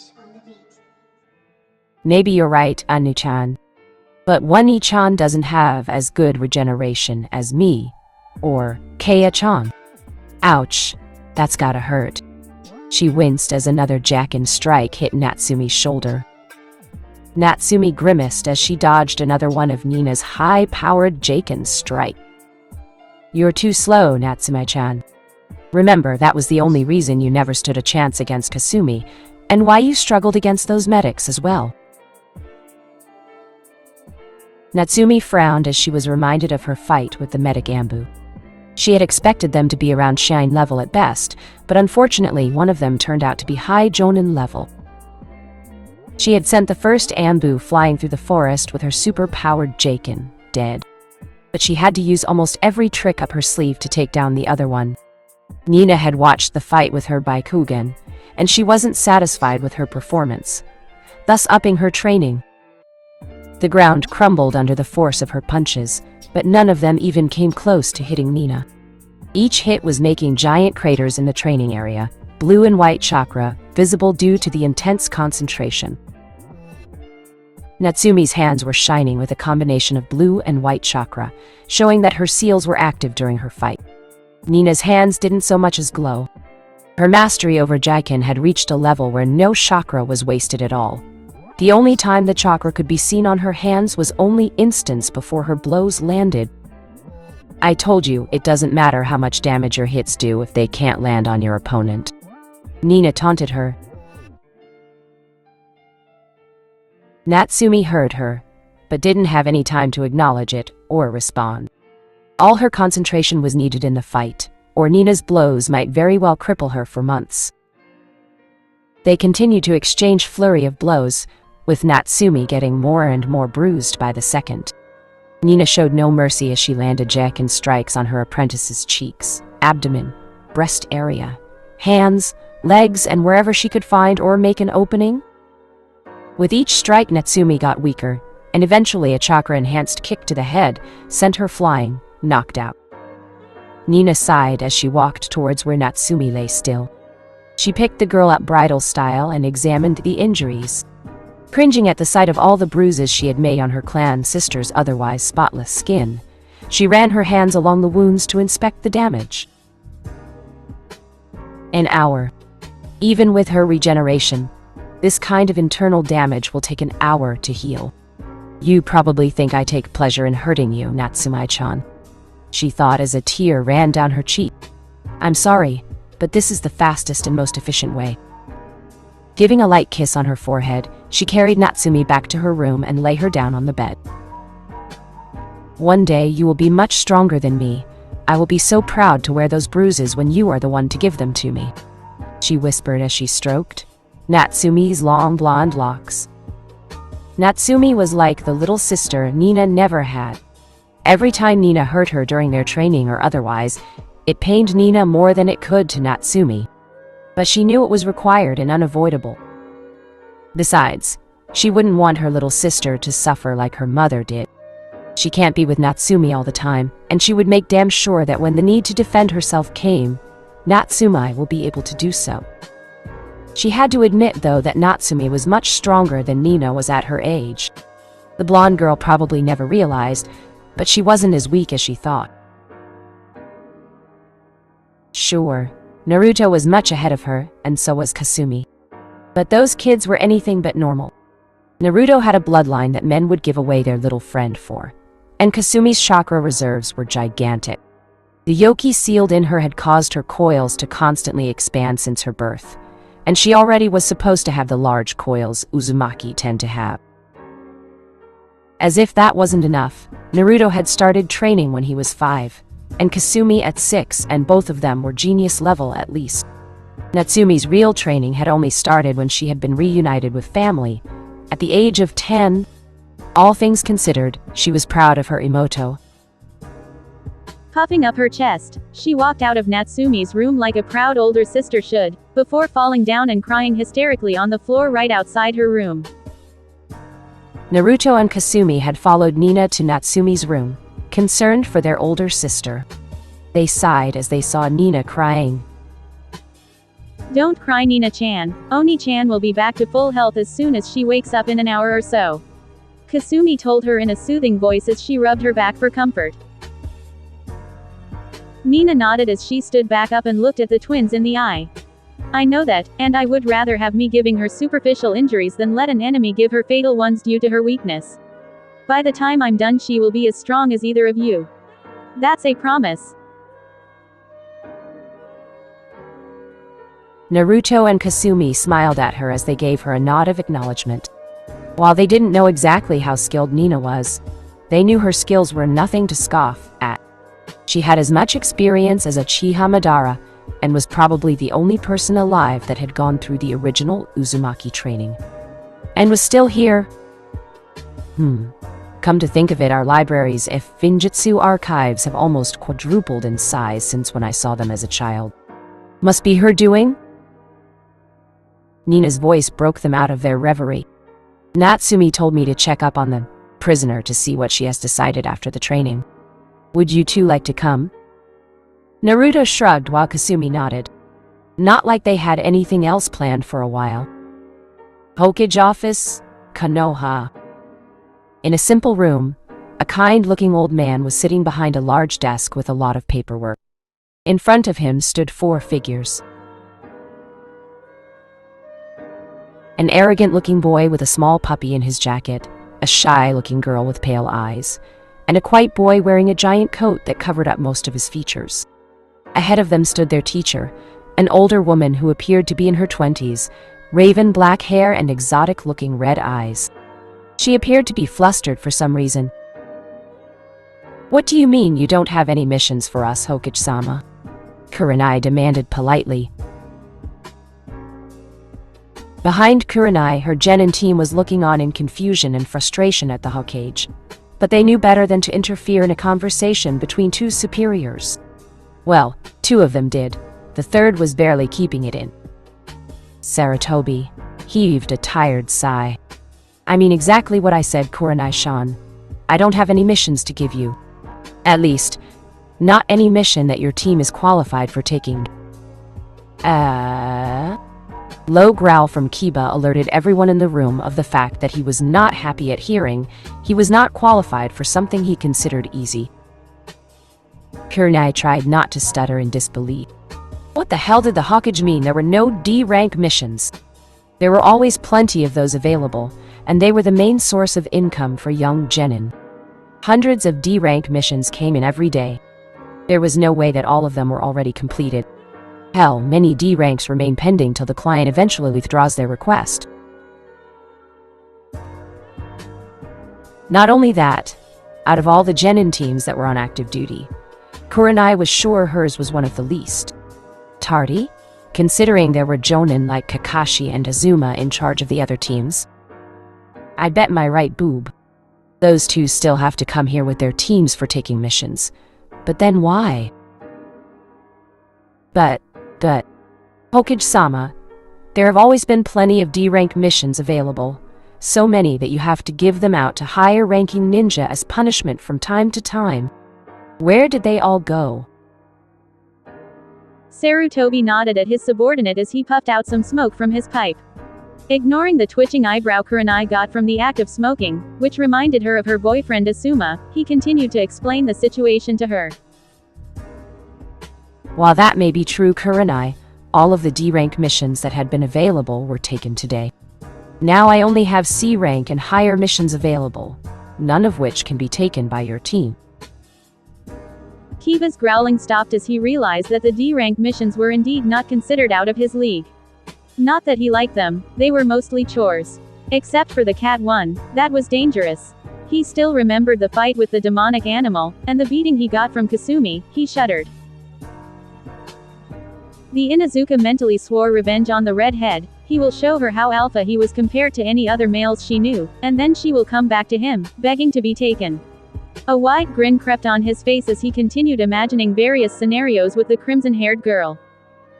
Maybe you're right, Anu-chan. But Wani-chan doesn't have as good regeneration as me, or Kaya-chan. Ouch, that's gotta hurt. She winced as another Jacken strike hit Natsumi's shoulder. Natsumi grimaced as she dodged another one of Nina's high-powered Jacken strike. You're too slow, Natsumi-chan. Remember, that was the only reason you never stood a chance against Kasumi, and why you struggled against those medics as well. Natsumi frowned as she was reminded of her fight with the medic Ambu. She had expected them to be around Shine level at best, but unfortunately one of them turned out to be high Jonin level. She had sent the first Ambu flying through the forest with her super-powered Jaken, dead. But she had to use almost every trick up her sleeve to take down the other one. Nina had watched the fight with her Byakugan, and she wasn't satisfied with her performance, thus upping her training. The ground crumbled under the force of her punches, but none of them even came close to hitting Nina. Each hit was making giant craters in the training area, blue and white chakra, visible due to the intense concentration. Natsumi's hands were shining with a combination of blue and white chakra, showing that her seals were active during her fight. Nina's hands didn't so much as glow. Her mastery over Jaken had reached a level where no chakra was wasted at all. The only time the chakra could be seen on her hands was only instants before her blows landed. I told you, it doesn't matter how much damage your hits do if they can't land on your opponent. Nina taunted her. Natsumi heard her, but didn't have any time to acknowledge it or respond. All her concentration was needed in the fight, or Nina's blows might very well cripple her for months. They continued to exchange flurry of blows, with Natsumi getting more and more bruised by the second. Nina showed no mercy as she landed Jacken strikes on her apprentice's cheeks, abdomen, breast area, hands, legs, and wherever she could find or make an opening. With each strike, Natsumi got weaker, and eventually a chakra-enhanced kick to the head sent her flying, knocked out. Nina sighed as she walked towards where Natsumi lay still. She picked the girl up bridal style and examined the injuries. Cringing at the sight of all the bruises she had made on her clan sister's otherwise spotless skin, she ran her hands along the wounds to inspect the damage. An hour. Even with her regeneration, this kind of internal damage will take an hour to heal. You probably think I take pleasure in hurting you, Natsumi-chan, she thought as a tear ran down her cheek. I'm sorry, but this is the fastest and most efficient way. Giving a light kiss on her forehead, she carried Natsumi back to her room and lay her down on the bed. One day you will be much stronger than me. I will be so proud to wear those bruises when you are the one to give them to me, she whispered as she stroked Natsumi's long blonde locks. Natsumi was like the little sister Nina never had. Every time Nina hurt her during their training or otherwise, it pained Nina more than it could to Natsumi. But she knew it was required and unavoidable. Besides, she wouldn't want her little sister to suffer like her mother did. She can't be with Natsumi all the time, and she would make damn sure that when the need to defend herself came, Natsumi will be able to do so. She had to admit, though, that Natsumi was much stronger than Nina was at her age. The blonde girl probably never realized, but she wasn't as weak as she thought. Sure, Naruto was much ahead of her, and so was Kasumi. But those kids were anything but normal. Naruto had a bloodline that men would give away their little friend for, and Kasumi's chakra reserves were gigantic. The yoki sealed in her had caused her coils to constantly expand since her birth, and she already was supposed to have the large coils Uzumaki tend to have. As if that wasn't enough, Naruto had started training when he was 5, and Kasumi at 6, and both of them were genius level at least. Natsumi's real training had only started when she had been reunited with family, at the age of 10. All things considered, she was proud of her Imoto. Puffing up her chest, she walked out of Natsumi's room like a proud older sister should, before falling down and crying hysterically on the floor right outside her room. Naruto and Kasumi had followed Nina to Natsumi's room, concerned for their older sister. They sighed as they saw Nina crying. Don't cry, Nina-chan. Oni-chan will be back to full health as soon as she wakes up in an hour or so. Kasumi told her in a soothing voice as she rubbed her back for comfort. Nina nodded as she stood back up and looked at the twins in the eye. I know that, and I would rather have me giving her superficial injuries than let an enemy give her fatal ones due to her weakness. By the time I'm done, she will be as strong as either of you. That's a promise. Naruto and Kasumi smiled at her as they gave her a nod of acknowledgement. While they didn't know exactly how skilled Nina was, they knew her skills were nothing to scoff at. She had as much experience as a Uchiha Madara, and was probably the only person alive that had gone through the original Uzumaki training. And was still here. Come to think of it, our libraries if Finjutsu archives have almost quadrupled in size since when I saw them as a child. Must be her doing? Nina's voice broke them out of their reverie. Natsumi told me to check up on the prisoner to see what she has decided after the training. Would you two like to come? Naruto shrugged while Kasumi nodded. Not like they had anything else planned for a while. Hokage office, Konoha. In a simple room, a kind-looking old man was sitting behind a large desk with a lot of paperwork. In front of him stood 4 figures. An arrogant-looking boy with a small puppy in his jacket, a shy-looking girl with pale eyes, and a quiet boy wearing a giant coat that covered up most of his features. Ahead of them stood their teacher, an older woman who appeared to be in her 20s, raven black hair and exotic-looking red eyes. She appeared to be flustered for some reason. What do you mean you don't have any missions for us, Hokage-sama? Kurenai demanded politely. Behind Kurenai, her genin team was looking on in confusion and frustration at the Hokage. But they knew better than to interfere in a conversation between 2 superiors. Well, 2 of them did. The third was barely keeping it in. Sarutobi heaved a tired sigh. I mean exactly what I said, Kurenai-shan. I don't have any missions to give you. At least, not any mission that your team is qualified for taking. Low growl from Kiba alerted everyone in the room of the fact that he was not happy at hearing he was not qualified for something he considered easy. Kurenai tried not to stutter in disbelief. What the hell did the Hokage mean there were no D-rank missions? There were always plenty of those available, and they were the main source of income for young genin. Hundreds of D-rank missions came in every day. There was no way that all of them were already completed. Hell, many D ranks remain pending till the client eventually withdraws their request. Not only that, out of all the genin teams that were on active duty, Kurenai was sure hers was one of the least. Tardy? Considering there were jonin like Kakashi and Azuma in charge of the other teams. I bet my right boob. Those 2 still have to come here with their teams for taking missions. But then why? But, Hokage-sama, there have always been plenty of D-rank missions available, so many that you have to give them out to higher-ranking ninja as punishment from time to time. Where did they all go? Sarutobi nodded at his subordinate as he puffed out some smoke from his pipe. Ignoring the twitching eyebrow Kurenai got from the act of smoking, which reminded her of her boyfriend Asuma, he continued to explain the situation to her. While that may be true, Kurenai, all of the D-rank missions that had been available were taken today. Now I only have C-rank and higher missions available, none of which can be taken by your team. Kiba's growling stopped as he realized that the D-rank missions were indeed not considered out of his league. Not that he liked them, they were mostly chores. Except for the cat one, that was dangerous. He still remembered the fight with the demonic animal, and the beating he got from Kasumi. He shuddered. The Inuzuka mentally swore revenge on the redhead. He will show her how alpha he was compared to any other males she knew, and then she will come back to him, begging to be taken. A wide grin crept on his face as he continued imagining various scenarios with the crimson-haired girl.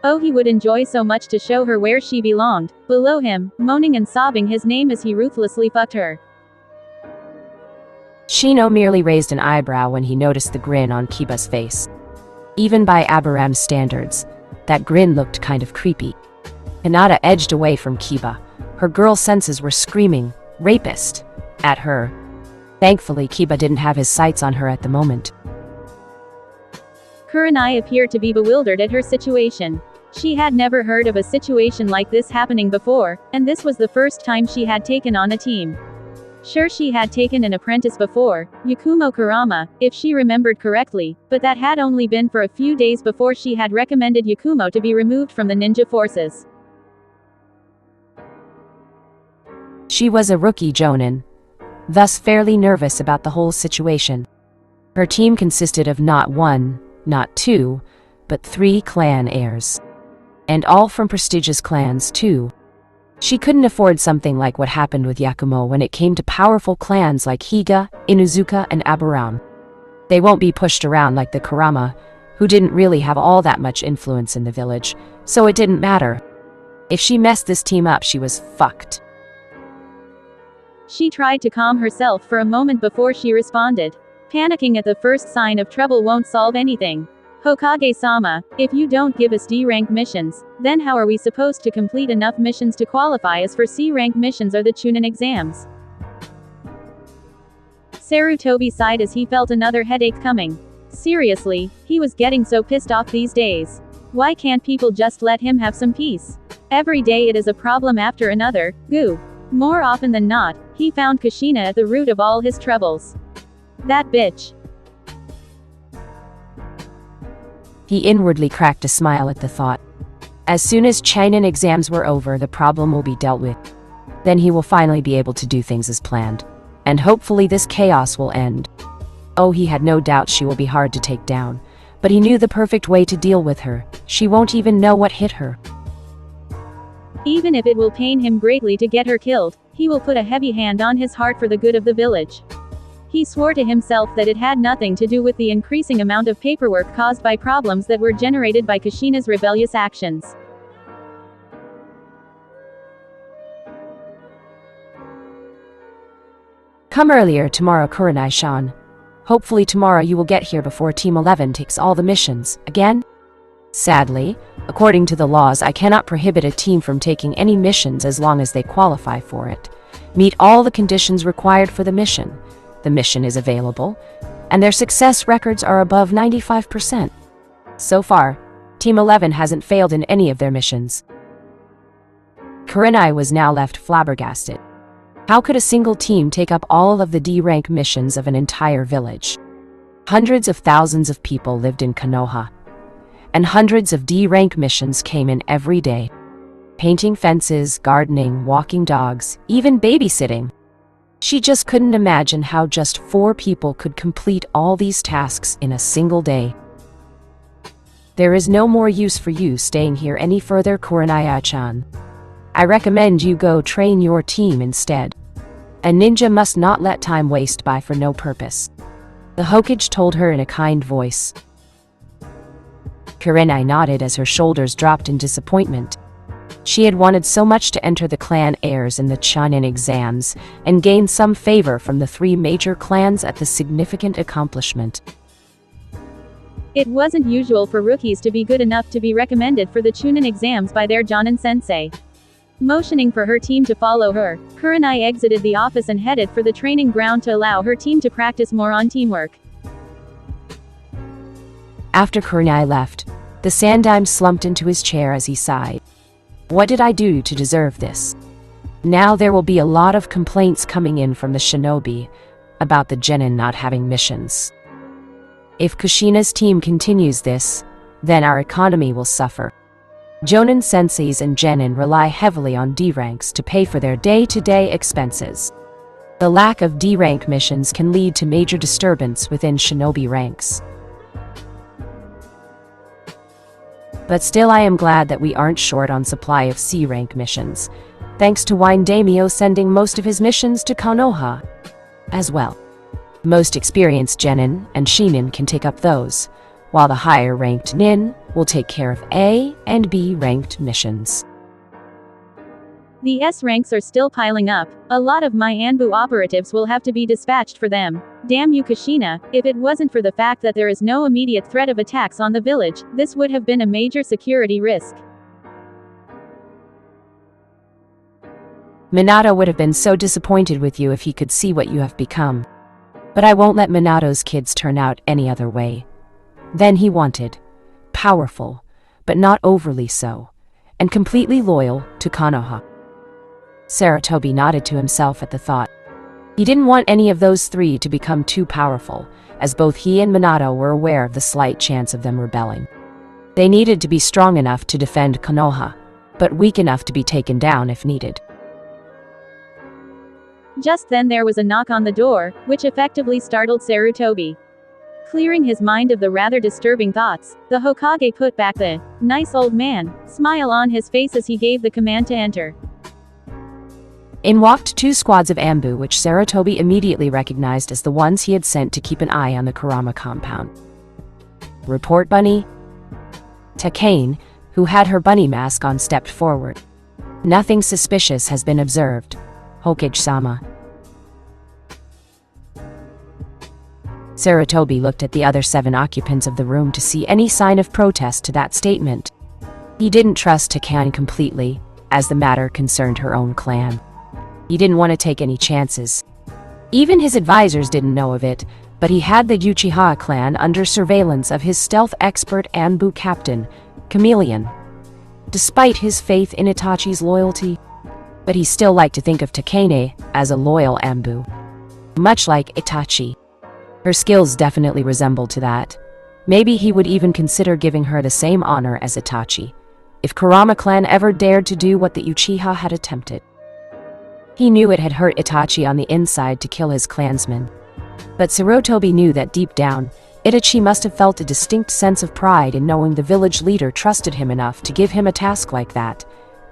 Oh, he would enjoy so much to show her where she belonged, below him, moaning and sobbing his name as he ruthlessly fucked her. Shino merely raised an eyebrow when he noticed the grin on Kiba's face. Even by Abiram's standards, that grin looked kind of creepy. Hinata edged away from Kiba. Her girl senses were screaming, "Rapist!" at her. Thankfully, Kiba didn't have his sights on her at the moment. Kurenai appeared to be bewildered at her situation. She had never heard of a situation like this happening before, and this was the first time she had taken on a team. Sure, she had taken an apprentice before, Yakumo Kurama, if she remembered correctly, but that had only been for a few days before she had recommended Yakumo to be removed from the ninja forces. She was a rookie jonin, thus fairly nervous about the whole situation. Her team consisted of not one, not two, but 3 clan heirs. And all from prestigious clans too. She couldn't afford something like what happened with Yakumo when it came to powerful clans like Higa, Inuzuka, and Abiram. They won't be pushed around like the Kurama, who didn't really have all that much influence in the village, so it didn't matter. If she messed this team up, she was fucked. She tried to calm herself for a moment before she responded. Panicking at the first sign of trouble won't solve anything. Hokage-sama, if you don't give us D-rank missions, then how are we supposed to complete enough missions to qualify us for C-rank missions or the Chunin exams? Sarutobi sighed as he felt another headache coming. Seriously, he was getting so pissed off these days. Why can't people just let him have some peace? Every day it is a problem after another. Goo. More often than not, he found Kushina at the root of all his troubles. That bitch. He inwardly cracked a smile at the thought. As soon as Chunin exams were over, the problem will be dealt with. Then he will finally be able to do things as planned. And hopefully this chaos will end. Oh, he had no doubt she will be hard to take down. But he knew the perfect way to deal with her. She won't even know what hit her. Even if it will pain him greatly to get her killed, he will put a heavy hand on his heart for the good of the village. He swore to himself that it had nothing to do with the increasing amount of paperwork caused by problems that were generated by Kushina's rebellious actions. Come earlier tomorrow, Kurenai-san. Hopefully tomorrow you will get here before Team 11 takes all the missions, again? Sadly, according to the laws, I cannot prohibit a team from taking any missions as long as they qualify for it. Meet all the conditions required for the mission. The mission is available, and their success records are above 95%. So far, Team 11 hasn't failed in any of their missions. Kurenai was now left flabbergasted. How could a single team take up all of the D-rank missions of an entire village? Hundreds of thousands of people lived in Konoha, and hundreds of D-rank missions came in every day. Painting fences, gardening, walking dogs, even babysitting. She just couldn't imagine how just 4 people could complete all these tasks in a single day. There is no more use for you staying here any further, Kurenai-chan. I recommend you go train your team instead. A ninja must not let time waste by for no purpose. The Hokage told her in a kind voice. Kurenai nodded as her shoulders dropped in disappointment. She had wanted so much to enter the clan heirs in the Chunin exams and gain some favor from the 3 major clans at the significant accomplishment. It wasn't usual for rookies to be good enough to be recommended for the Chunin exams by their Jonin sensei. Motioning for her team to follow her, Kurenai exited the office and headed for the training ground to allow her team to practice more on teamwork. After Kurenai left, the Sandime slumped into his chair as he sighed. What did I do to deserve this? Now there will be a lot of complaints coming in from the shinobi about the genin not having missions. If Kushina's team continues this, then our economy will suffer. Jonin senseis and genin rely heavily on D ranks to pay for their day-to-day expenses. The lack of D rank missions can lead to major disturbance within shinobi ranks. But still, I am glad that we aren't short on supply of C rank missions, thanks to Wine Daimyo sending most of his missions to Konoha as well. Most experienced genin and shinin can take up those, while the higher ranked nin will take care of A and B ranked missions. The S ranks are still piling up. A lot of my Anbu operatives will have to be dispatched for them. Damn you, Kushina, if it wasn't for the fact that there is no immediate threat of attacks on the village, this would have been a major security risk. Minato would have been so disappointed with you if he could see what you have become. But I won't let Minato's kids turn out any other way. Then he wanted powerful, but not overly so, and completely loyal to Konoha. Sarutobi nodded to himself at the thought. He didn't want any of those three to become too powerful, as both he and Minato were aware of the slight chance of them rebelling. They needed to be strong enough to defend Konoha, but weak enough to be taken down if needed. Just then there was a knock on the door, which effectively startled Sarutobi. Clearing his mind of the rather disturbing thoughts, the Hokage put back the nice old man smile on his face as he gave the command to enter. In walked two squads of Anbu, which Sarutobi immediately recognized as the ones he had sent to keep an eye on the Kurama compound. Report, Bunny? Takane, who had her bunny mask on, stepped forward. Nothing suspicious has been observed, Hokage-sama. Sarutobi looked at the other 7 occupants of the room to see any sign of protest to that statement. He didn't trust Takane completely, as the matter concerned her own clan. He didn't want to take any chances. Even his advisors didn't know of it, but he had the Uchiha clan under surveillance of his stealth expert Anbu captain, Chameleon. Despite his faith in Itachi's loyalty, but he still liked to think of Takane as a loyal Anbu. Much like Itachi. Her skills definitely resembled to that. Maybe he would even consider giving her the same honor as Itachi, if Kurama clan ever dared to do what the Uchiha had attempted. He knew it had hurt Itachi on the inside to kill his clansmen. But Sarutobi knew that deep down, Itachi must have felt a distinct sense of pride in knowing the village leader trusted him enough to give him a task like that,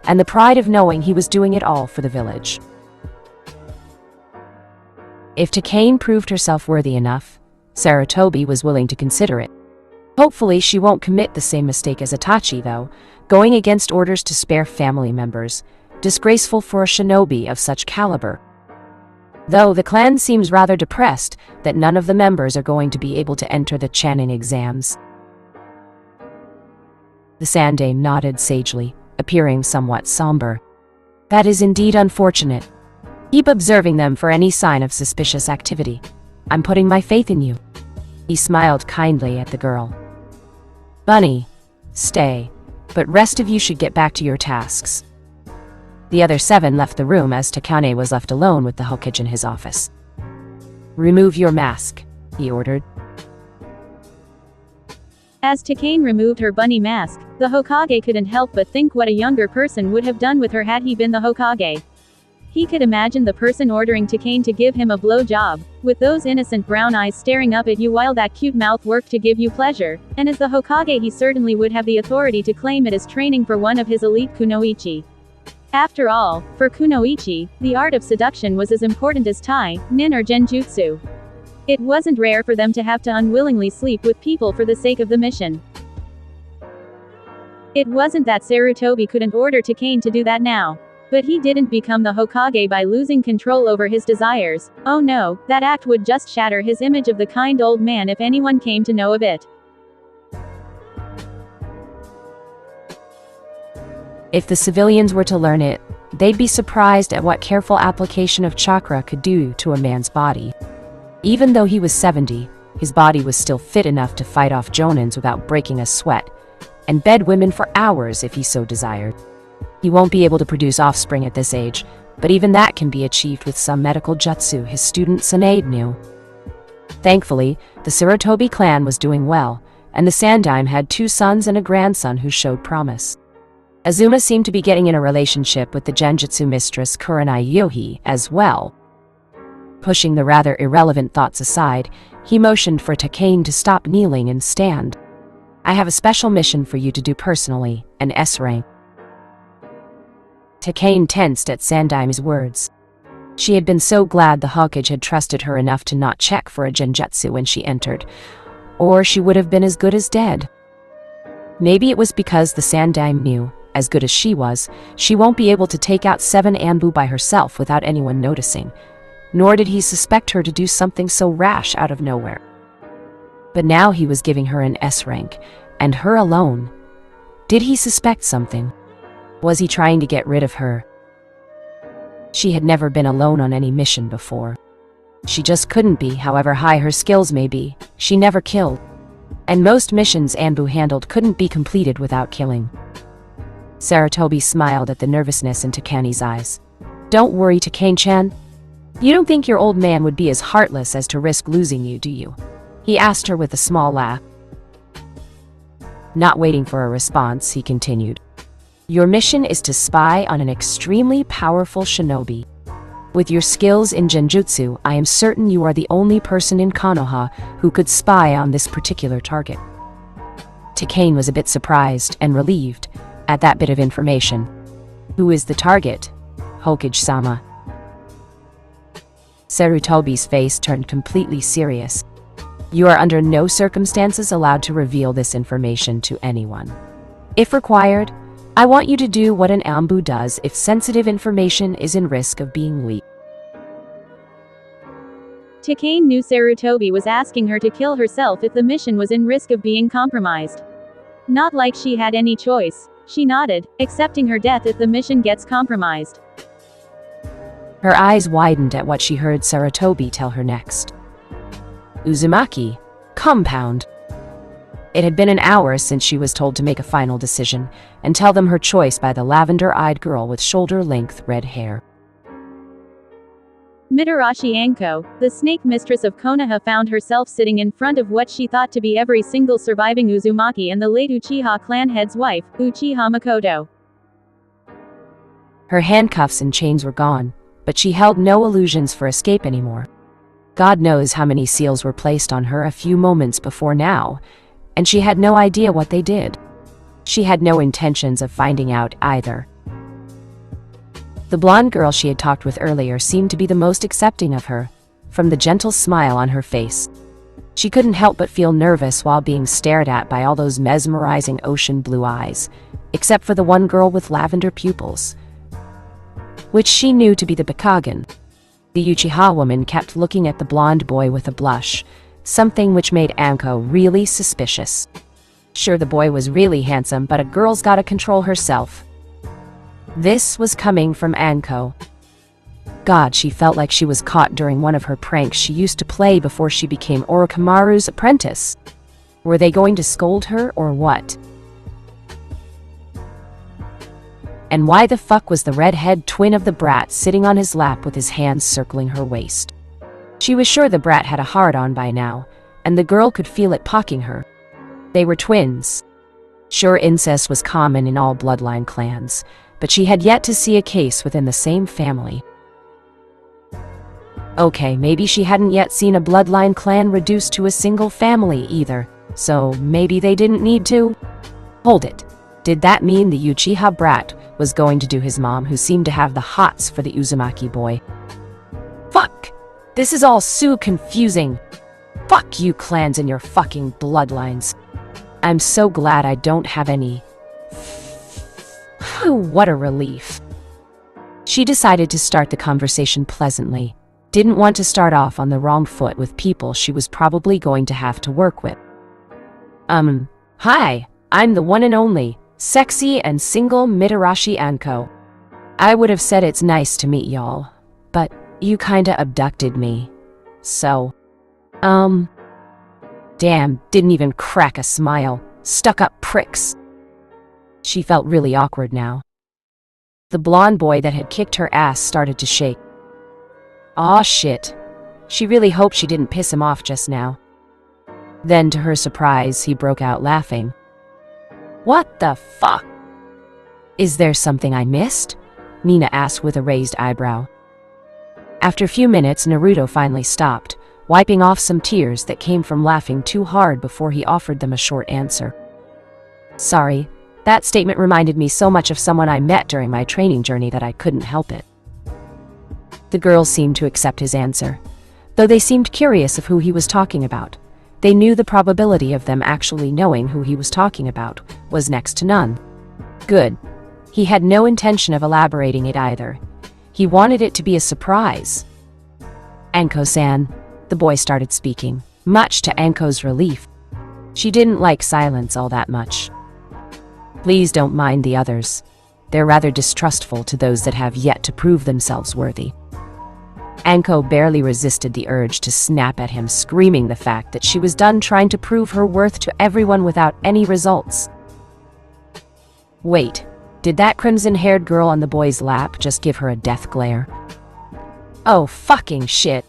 and the pride of knowing he was doing it all for the village. If Takane proved herself worthy enough, Sarutobi was willing to consider it. Hopefully she won't commit the same mistake as Itachi, though, going against orders to spare family members, disgraceful for a shinobi of such caliber. Though the clan seems rather depressed that none of the members are going to be able to enter the Channin exams. The Sandaime nodded sagely, appearing somewhat somber. That is indeed unfortunate. Keep observing them for any sign of suspicious activity. I'm putting my faith in you. He smiled kindly at the girl. Bunny, stay, but rest of you should get back to your tasks. The other 7 left the room as Takane was left alone with the Hokage in his office. Remove your mask, he ordered. As Takane removed her bunny mask, the Hokage couldn't help but think what a younger person would have done with her had he been the Hokage. He could imagine the person ordering Takane to give him a blow-job, with those innocent brown eyes staring up at you while that cute mouth worked to give you pleasure, and as the Hokage he certainly would have the authority to claim it as training for one of his elite kunoichi. After all, for kunoichi, the art of seduction was as important as tai, nin or genjutsu. It wasn't rare for them to have to unwillingly sleep with people for the sake of the mission. It wasn't that Sarutobi couldn't order Takane to do that now. But he didn't become the Hokage by losing control over his desires. Oh no, that act would just shatter his image of the kind old man if anyone came to know of it. If the civilians were to learn it, they'd be surprised at what careful application of chakra could do to a man's body. Even though he was 70, his body was still fit enough to fight off jonins without breaking a sweat, and bed women for hours if he so desired. He won't be able to produce offspring at this age, but even that can be achieved with some medical jutsu his student Tsunade knew. Thankfully, the Sarutobi clan was doing well, and the Sandaime had 2 sons and a grandson who showed promise. Azuma seemed to be getting in a relationship with the Genjutsu mistress Kurenai Yohi as well. Pushing the rather irrelevant thoughts aside, he motioned for Takane to stop kneeling and stand. "I have a special mission for you to do personally, an S rank." Takane tensed at Sandaime's words. She had been so glad the Hokage had trusted her enough to not check for a genjutsu when she entered, or she would have been as good as dead. Maybe it was because the Sandaime knew, as good as she was, she won't be able to take out 7 Anbu by herself without anyone noticing, nor did he suspect her to do something so rash out of nowhere. But now he was giving her an S rank, and her alone. Did he suspect something? Was he trying to get rid of her? She had never been alone on any mission before. She just couldn't be, however high her skills may be. She never killed. And most missions Anbu handled couldn't be completed without killing. Sarutobi smiled at the nervousness in Takane's eyes. "Don't worry, Takane-chan. You don't think your old man would be as heartless as to risk losing you, do you?" He asked her with a small laugh. Not waiting for a response, he continued. "Your mission is to spy on an extremely powerful shinobi. With your skills in genjutsu, I am certain you are the only person in Konoha who could spy on this particular target." Takane was a bit surprised and relieved at that bit of information. "Who is the target, Hokage-sama?" Sarutobi's face turned completely serious. "You are under no circumstances allowed to reveal this information to anyone. If required, I want you to do what an Anbu does if sensitive information is in risk of being leaked." Takane knew Sarutobi was asking her to kill herself if the mission was in risk of being compromised. Not like she had any choice. She nodded, accepting her death if the mission gets compromised. Her eyes widened at what she heard Sarutobi tell her next. Uzumaki, compound. It had been an hour since she was told to make a final decision and tell them her choice by the lavender-eyed girl with shoulder-length red hair. Mitarashi Anko, the snake mistress of Konoha, found herself sitting in front of what she thought to be every single surviving Uzumaki and the late Uchiha clan head's wife, Uchiha Makoto. Her handcuffs and chains were gone, but she held no illusions for escape anymore. God knows how many seals were placed on her a few moments before now, and she had no idea what they did. She had no intentions of finding out either. The blonde girl she had talked with earlier seemed to be the most accepting of her, from the gentle smile on her face. She couldn't help but feel nervous while being stared at by all those mesmerizing ocean blue eyes, except for the one girl with lavender pupils, which she knew to be the Bikagen. The Uchiha woman kept looking at the blonde boy with a blush, something which made Anko really suspicious. Sure, the boy was really handsome, but a girl's gotta control herself. This was coming from Anko. God, she felt like she was caught during one of her pranks she used to play before she became Orochimaru's apprentice. Were they going to scold her or what? And why the fuck was the redhead twin of the brat sitting on his lap with his hands circling her waist? She was sure the brat had a hard-on by now, and the girl could feel it pocking her. They were twins. Sure, incest was common in all bloodline clans, but she had yet to see a case within the same family. Okay, maybe she hadn't yet seen a bloodline clan reduced to a single family either, so maybe they didn't need to. Hold it. Did that mean the Uchiha brat was going to do his mom, who seemed to have the hots for the Uzumaki boy? Fuck! This is all so confusing. Fuck you clans and your fucking bloodlines. I'm so glad I don't have any. What a relief. She decided to start the conversation pleasantly. Didn't want to start off on the wrong foot with people she was probably going to have to work with. Hi, I'm the one and only, sexy and single Mitarashi Anko. I would have said it's nice to meet y'all, but you kinda abducted me. So, damn, didn't even crack a smile. Stuck-up pricks. She felt really awkward now. The blonde boy that had kicked her ass started to shake. Aw shit. She really hoped she didn't piss him off just now. Then, to her surprise, he broke out laughing. "What the fuck? Is there something I missed?" Mina asked with a raised eyebrow. After a few minutes, Naruto finally stopped, wiping off some tears that came from laughing too hard before he offered them a short answer. "Sorry, that statement reminded me so much of someone I met during my training journey that I couldn't help it." The girls seemed to accept his answer, though they seemed curious of who he was talking about. They knew the probability of them actually knowing who he was talking about was next to none. Good. He had no intention of elaborating it either. He wanted it to be a surprise. "Anko-san," the boy started speaking, much to Anko's relief. She didn't like silence all that much. "Please don't mind the others. They're rather distrustful to those that have yet to prove themselves worthy." Anko barely resisted the urge to snap at him, screaming the fact that she was done trying to prove her worth to everyone without any results. Wait, did that crimson-haired girl on the boy's lap just give her a death glare? Oh, fucking shit.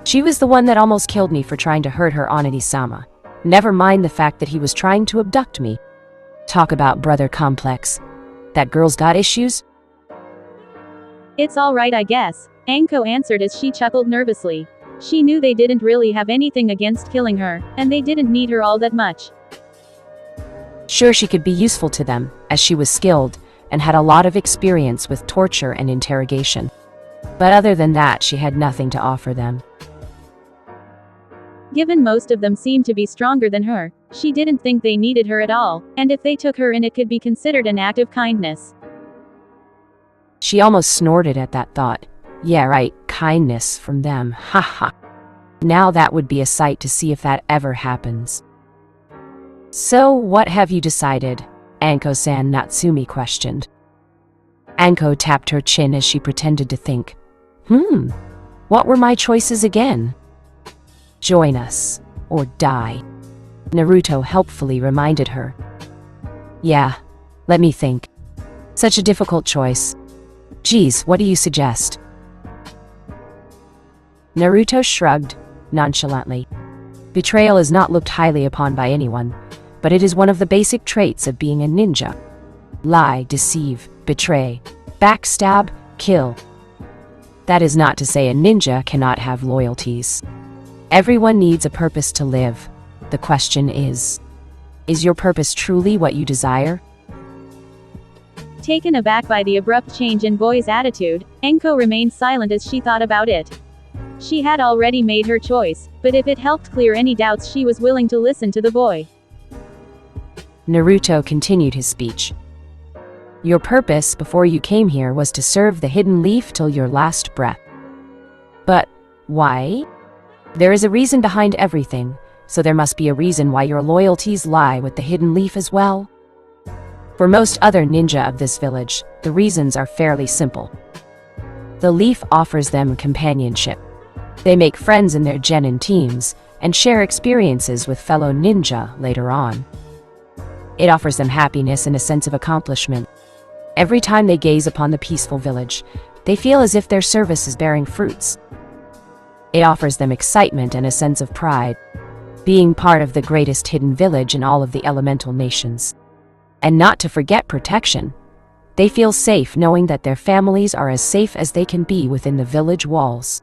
She was the one that almost killed me for trying to hurt her Onani-sama. Never mind the fact that he was trying to abduct me. Talk about brother complex. That girl's got issues? "It's all right, I guess," Anko answered as she chuckled nervously. She knew they didn't really have anything against killing her, and they didn't need her all that much. Sure, she could be useful to them, as she was skilled and had a lot of experience with torture and interrogation. But other than that, she had nothing to offer them. Given most of them seemed to be stronger than her, she didn't think they needed her at all, and if they took her in, it could be considered an act of kindness. She almost snorted at that thought. Yeah, right, kindness from them, haha. Now that would be a sight to see if that ever happens. "So, what have you decided?" Anko-san Natsumi questioned. Anko tapped her chin as she pretended to think. What were my choices again? "Join us, or die," Naruto helpfully reminded her. "Yeah, let me think. Such a difficult choice. Geez, what do you suggest?" Naruto shrugged, nonchalantly. Betrayal is not looked highly upon by anyone, but it is one of the basic traits of being a ninja. Lie, deceive, betray, backstab, kill. That is not to say a ninja cannot have loyalties. Everyone needs a purpose to live. The question is your purpose truly what you desire? Taken aback by the abrupt change in Boy's attitude, Anko remained silent as she thought about it. She had already made her choice, but if it helped clear any doubts, she was willing to listen to the boy. Naruto continued his speech. "Your purpose before you came here was to serve the hidden leaf till your last breath. But why? There is a reason behind everything, so there must be a reason why your loyalties lie with the hidden leaf as well. For most other ninja of this village, the reasons are fairly simple. The leaf offers them companionship. They make friends in their genin teams and share experiences with fellow ninja later on. It offers them happiness and a sense of accomplishment. Every time they gaze upon the peaceful village, they feel as if their service is bearing fruits. It offers them excitement and a sense of pride, being part of the greatest hidden village in all of the elemental nations. And not to forget protection. They feel safe knowing that their families are as safe as they can be within the village walls.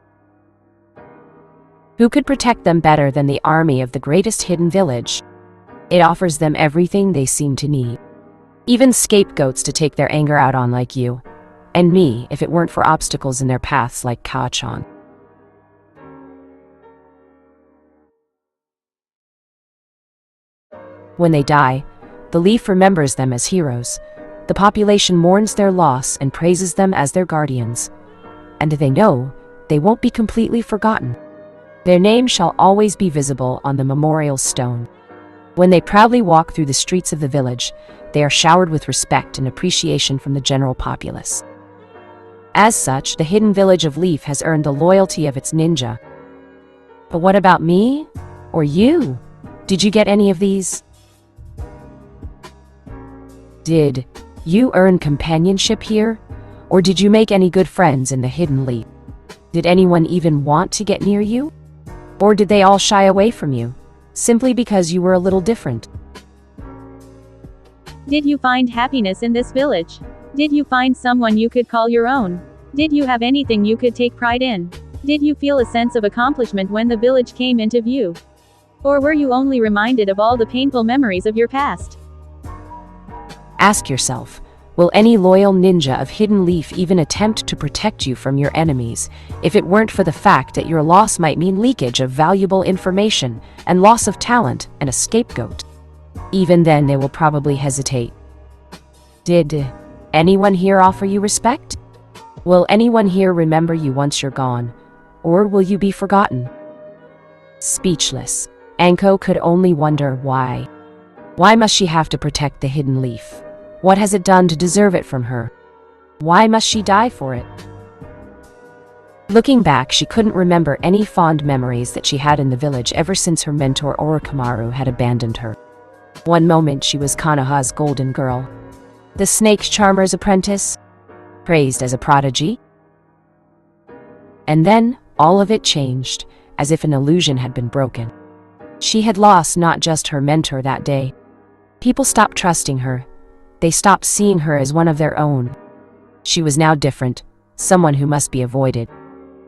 Who could protect them better than the army of the greatest hidden village? It offers them everything they seem to need. Even scapegoats to take their anger out on, like you and me, if it weren't for obstacles in their paths like Kachan. When they die, the leaf remembers them as heroes. The population mourns their loss and praises them as their guardians. And they know they won't be completely forgotten. Their name shall always be visible on the memorial stone. When they proudly walk through the streets of the village, they are showered with respect and appreciation from the general populace. As such, the hidden village of Leaf has earned the loyalty of its ninja. But what about me? Or you? Did you get any of these? Did you earn companionship here? Or did you make any good friends in the hidden Leaf? Did anyone even want to get near you? Or did they all shy away from you, simply because you were a little different? Did you find happiness in this village? Did you find someone you could call your own? Did you have anything you could take pride in? Did you feel a sense of accomplishment when the village came into view? Or were you only reminded of all the painful memories of your past? Ask yourself, will any loyal ninja of Hidden Leaf even attempt to protect you from your enemies, if it weren't for the fact that your loss might mean leakage of valuable information, and loss of talent, and a scapegoat? Even then they will probably hesitate. Did anyone here offer you respect? Will anyone here remember you once you're gone? Or will you be forgotten? Speechless, Anko could only wonder why. Why must she have to protect the Hidden Leaf? What has it done to deserve it from her? Why must she die for it? Looking back, she couldn't remember any fond memories that she had in the village ever since her mentor Orochimaru had abandoned her. One moment she was Konoha's golden girl, the snake charmer's apprentice, praised as a prodigy. And then, all of it changed, as if an illusion had been broken. She had lost not just her mentor that day. People stopped trusting her. They stopped seeing her as one of their own. She was now different, someone who must be avoided.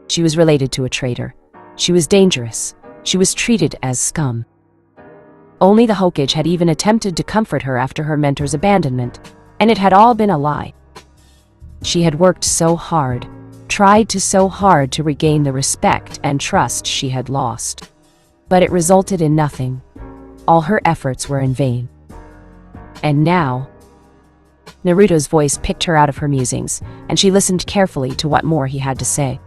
She was related to a traitor. She was dangerous. She was treated as scum. Only the Hokage had even attempted to comfort her after her mentor's abandonment, and it had all been a lie. She had worked so hard, tried so hard to regain the respect and trust she had lost. But it resulted in nothing. All her efforts were in vain. And now, Naruto's voice picked her out of her musings, and she listened carefully to what more he had to say.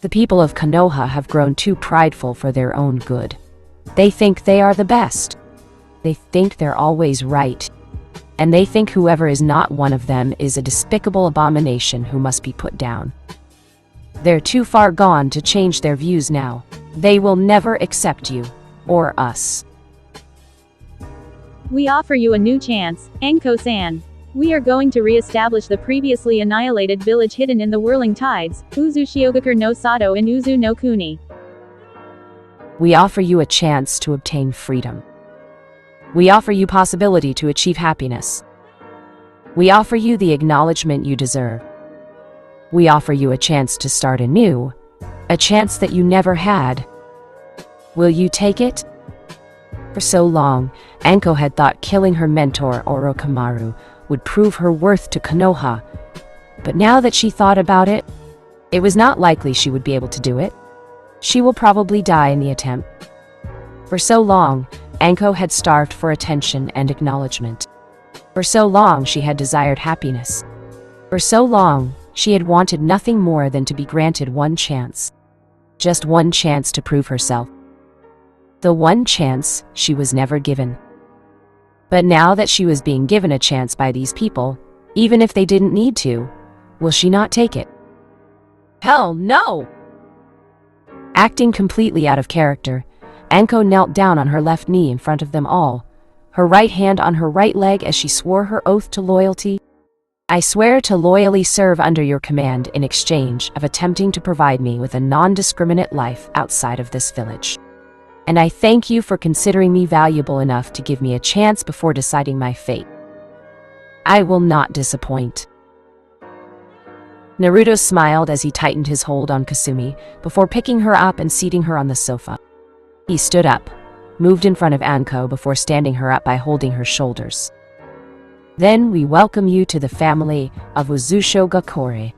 The people of Konoha have grown too prideful for their own good. They think they are the best. They think they're always right. And they think whoever is not one of them is a despicable abomination who must be put down. They're too far gone to change their views now. They will never accept you, or us. We offer you a new chance, Anko-san. We are going to re-establish the previously annihilated village hidden in the whirling tides, Uzushiogakure no Sato in Uzu no Kuni. We offer you a chance to obtain freedom. We offer you possibility to achieve happiness. We offer you the acknowledgement you deserve. We offer you a chance to start anew, a chance that you never had. Will you take it? For so long, Anko had thought killing her mentor Orochimaru would prove her worth to Konoha, but now that she thought about it, it was not likely she would be able to do it. She will probably die in the attempt. For so long, Anko had starved for attention and acknowledgement. For so long, she had desired happiness. For so long, she had wanted nothing more than to be granted one chance. Just one chance to prove herself. The one chance she was never given. But now that she was being given a chance by these people, even if they didn't need to, will she not take it? Hell no! Acting completely out of character, Anko knelt down on her left knee in front of them all, her right hand on her right leg as she swore her oath to loyalty. I swear to loyally serve under your command in exchange of attempting to provide me with a non-discriminate life outside of this village. And I thank you for considering me valuable enough to give me a chance before deciding my fate. I will not disappoint. Naruto smiled as he tightened his hold on Kasumi before picking her up and seating her on the sofa. He stood up, moved in front of Anko before standing her up by holding her shoulders. Then we welcome you to the family of Uzushiogakure.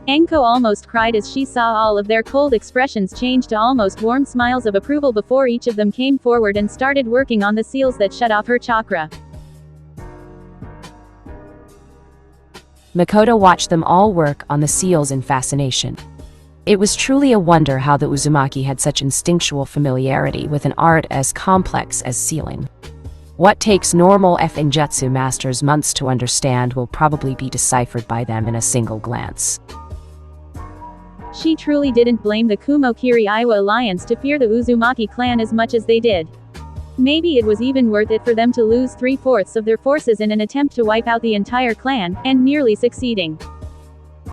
Anko almost cried as she saw all of their cold expressions change to almost warm smiles of approval before each of them came forward and started working on the seals that shut off her chakra. Makoto watched them all work on the seals in fascination. It was truly a wonder how the Uzumaki had such instinctual familiarity with an art as complex as sealing. What takes normal Ninjutsu masters months to understand will probably be deciphered by them in a single glance. She truly didn't blame the Kumo-Kiri-Iwa alliance to fear the Uzumaki clan as much as they did. Maybe it was even worth it for them to lose 3/4 of their forces in an attempt to wipe out the entire clan, and nearly succeeding.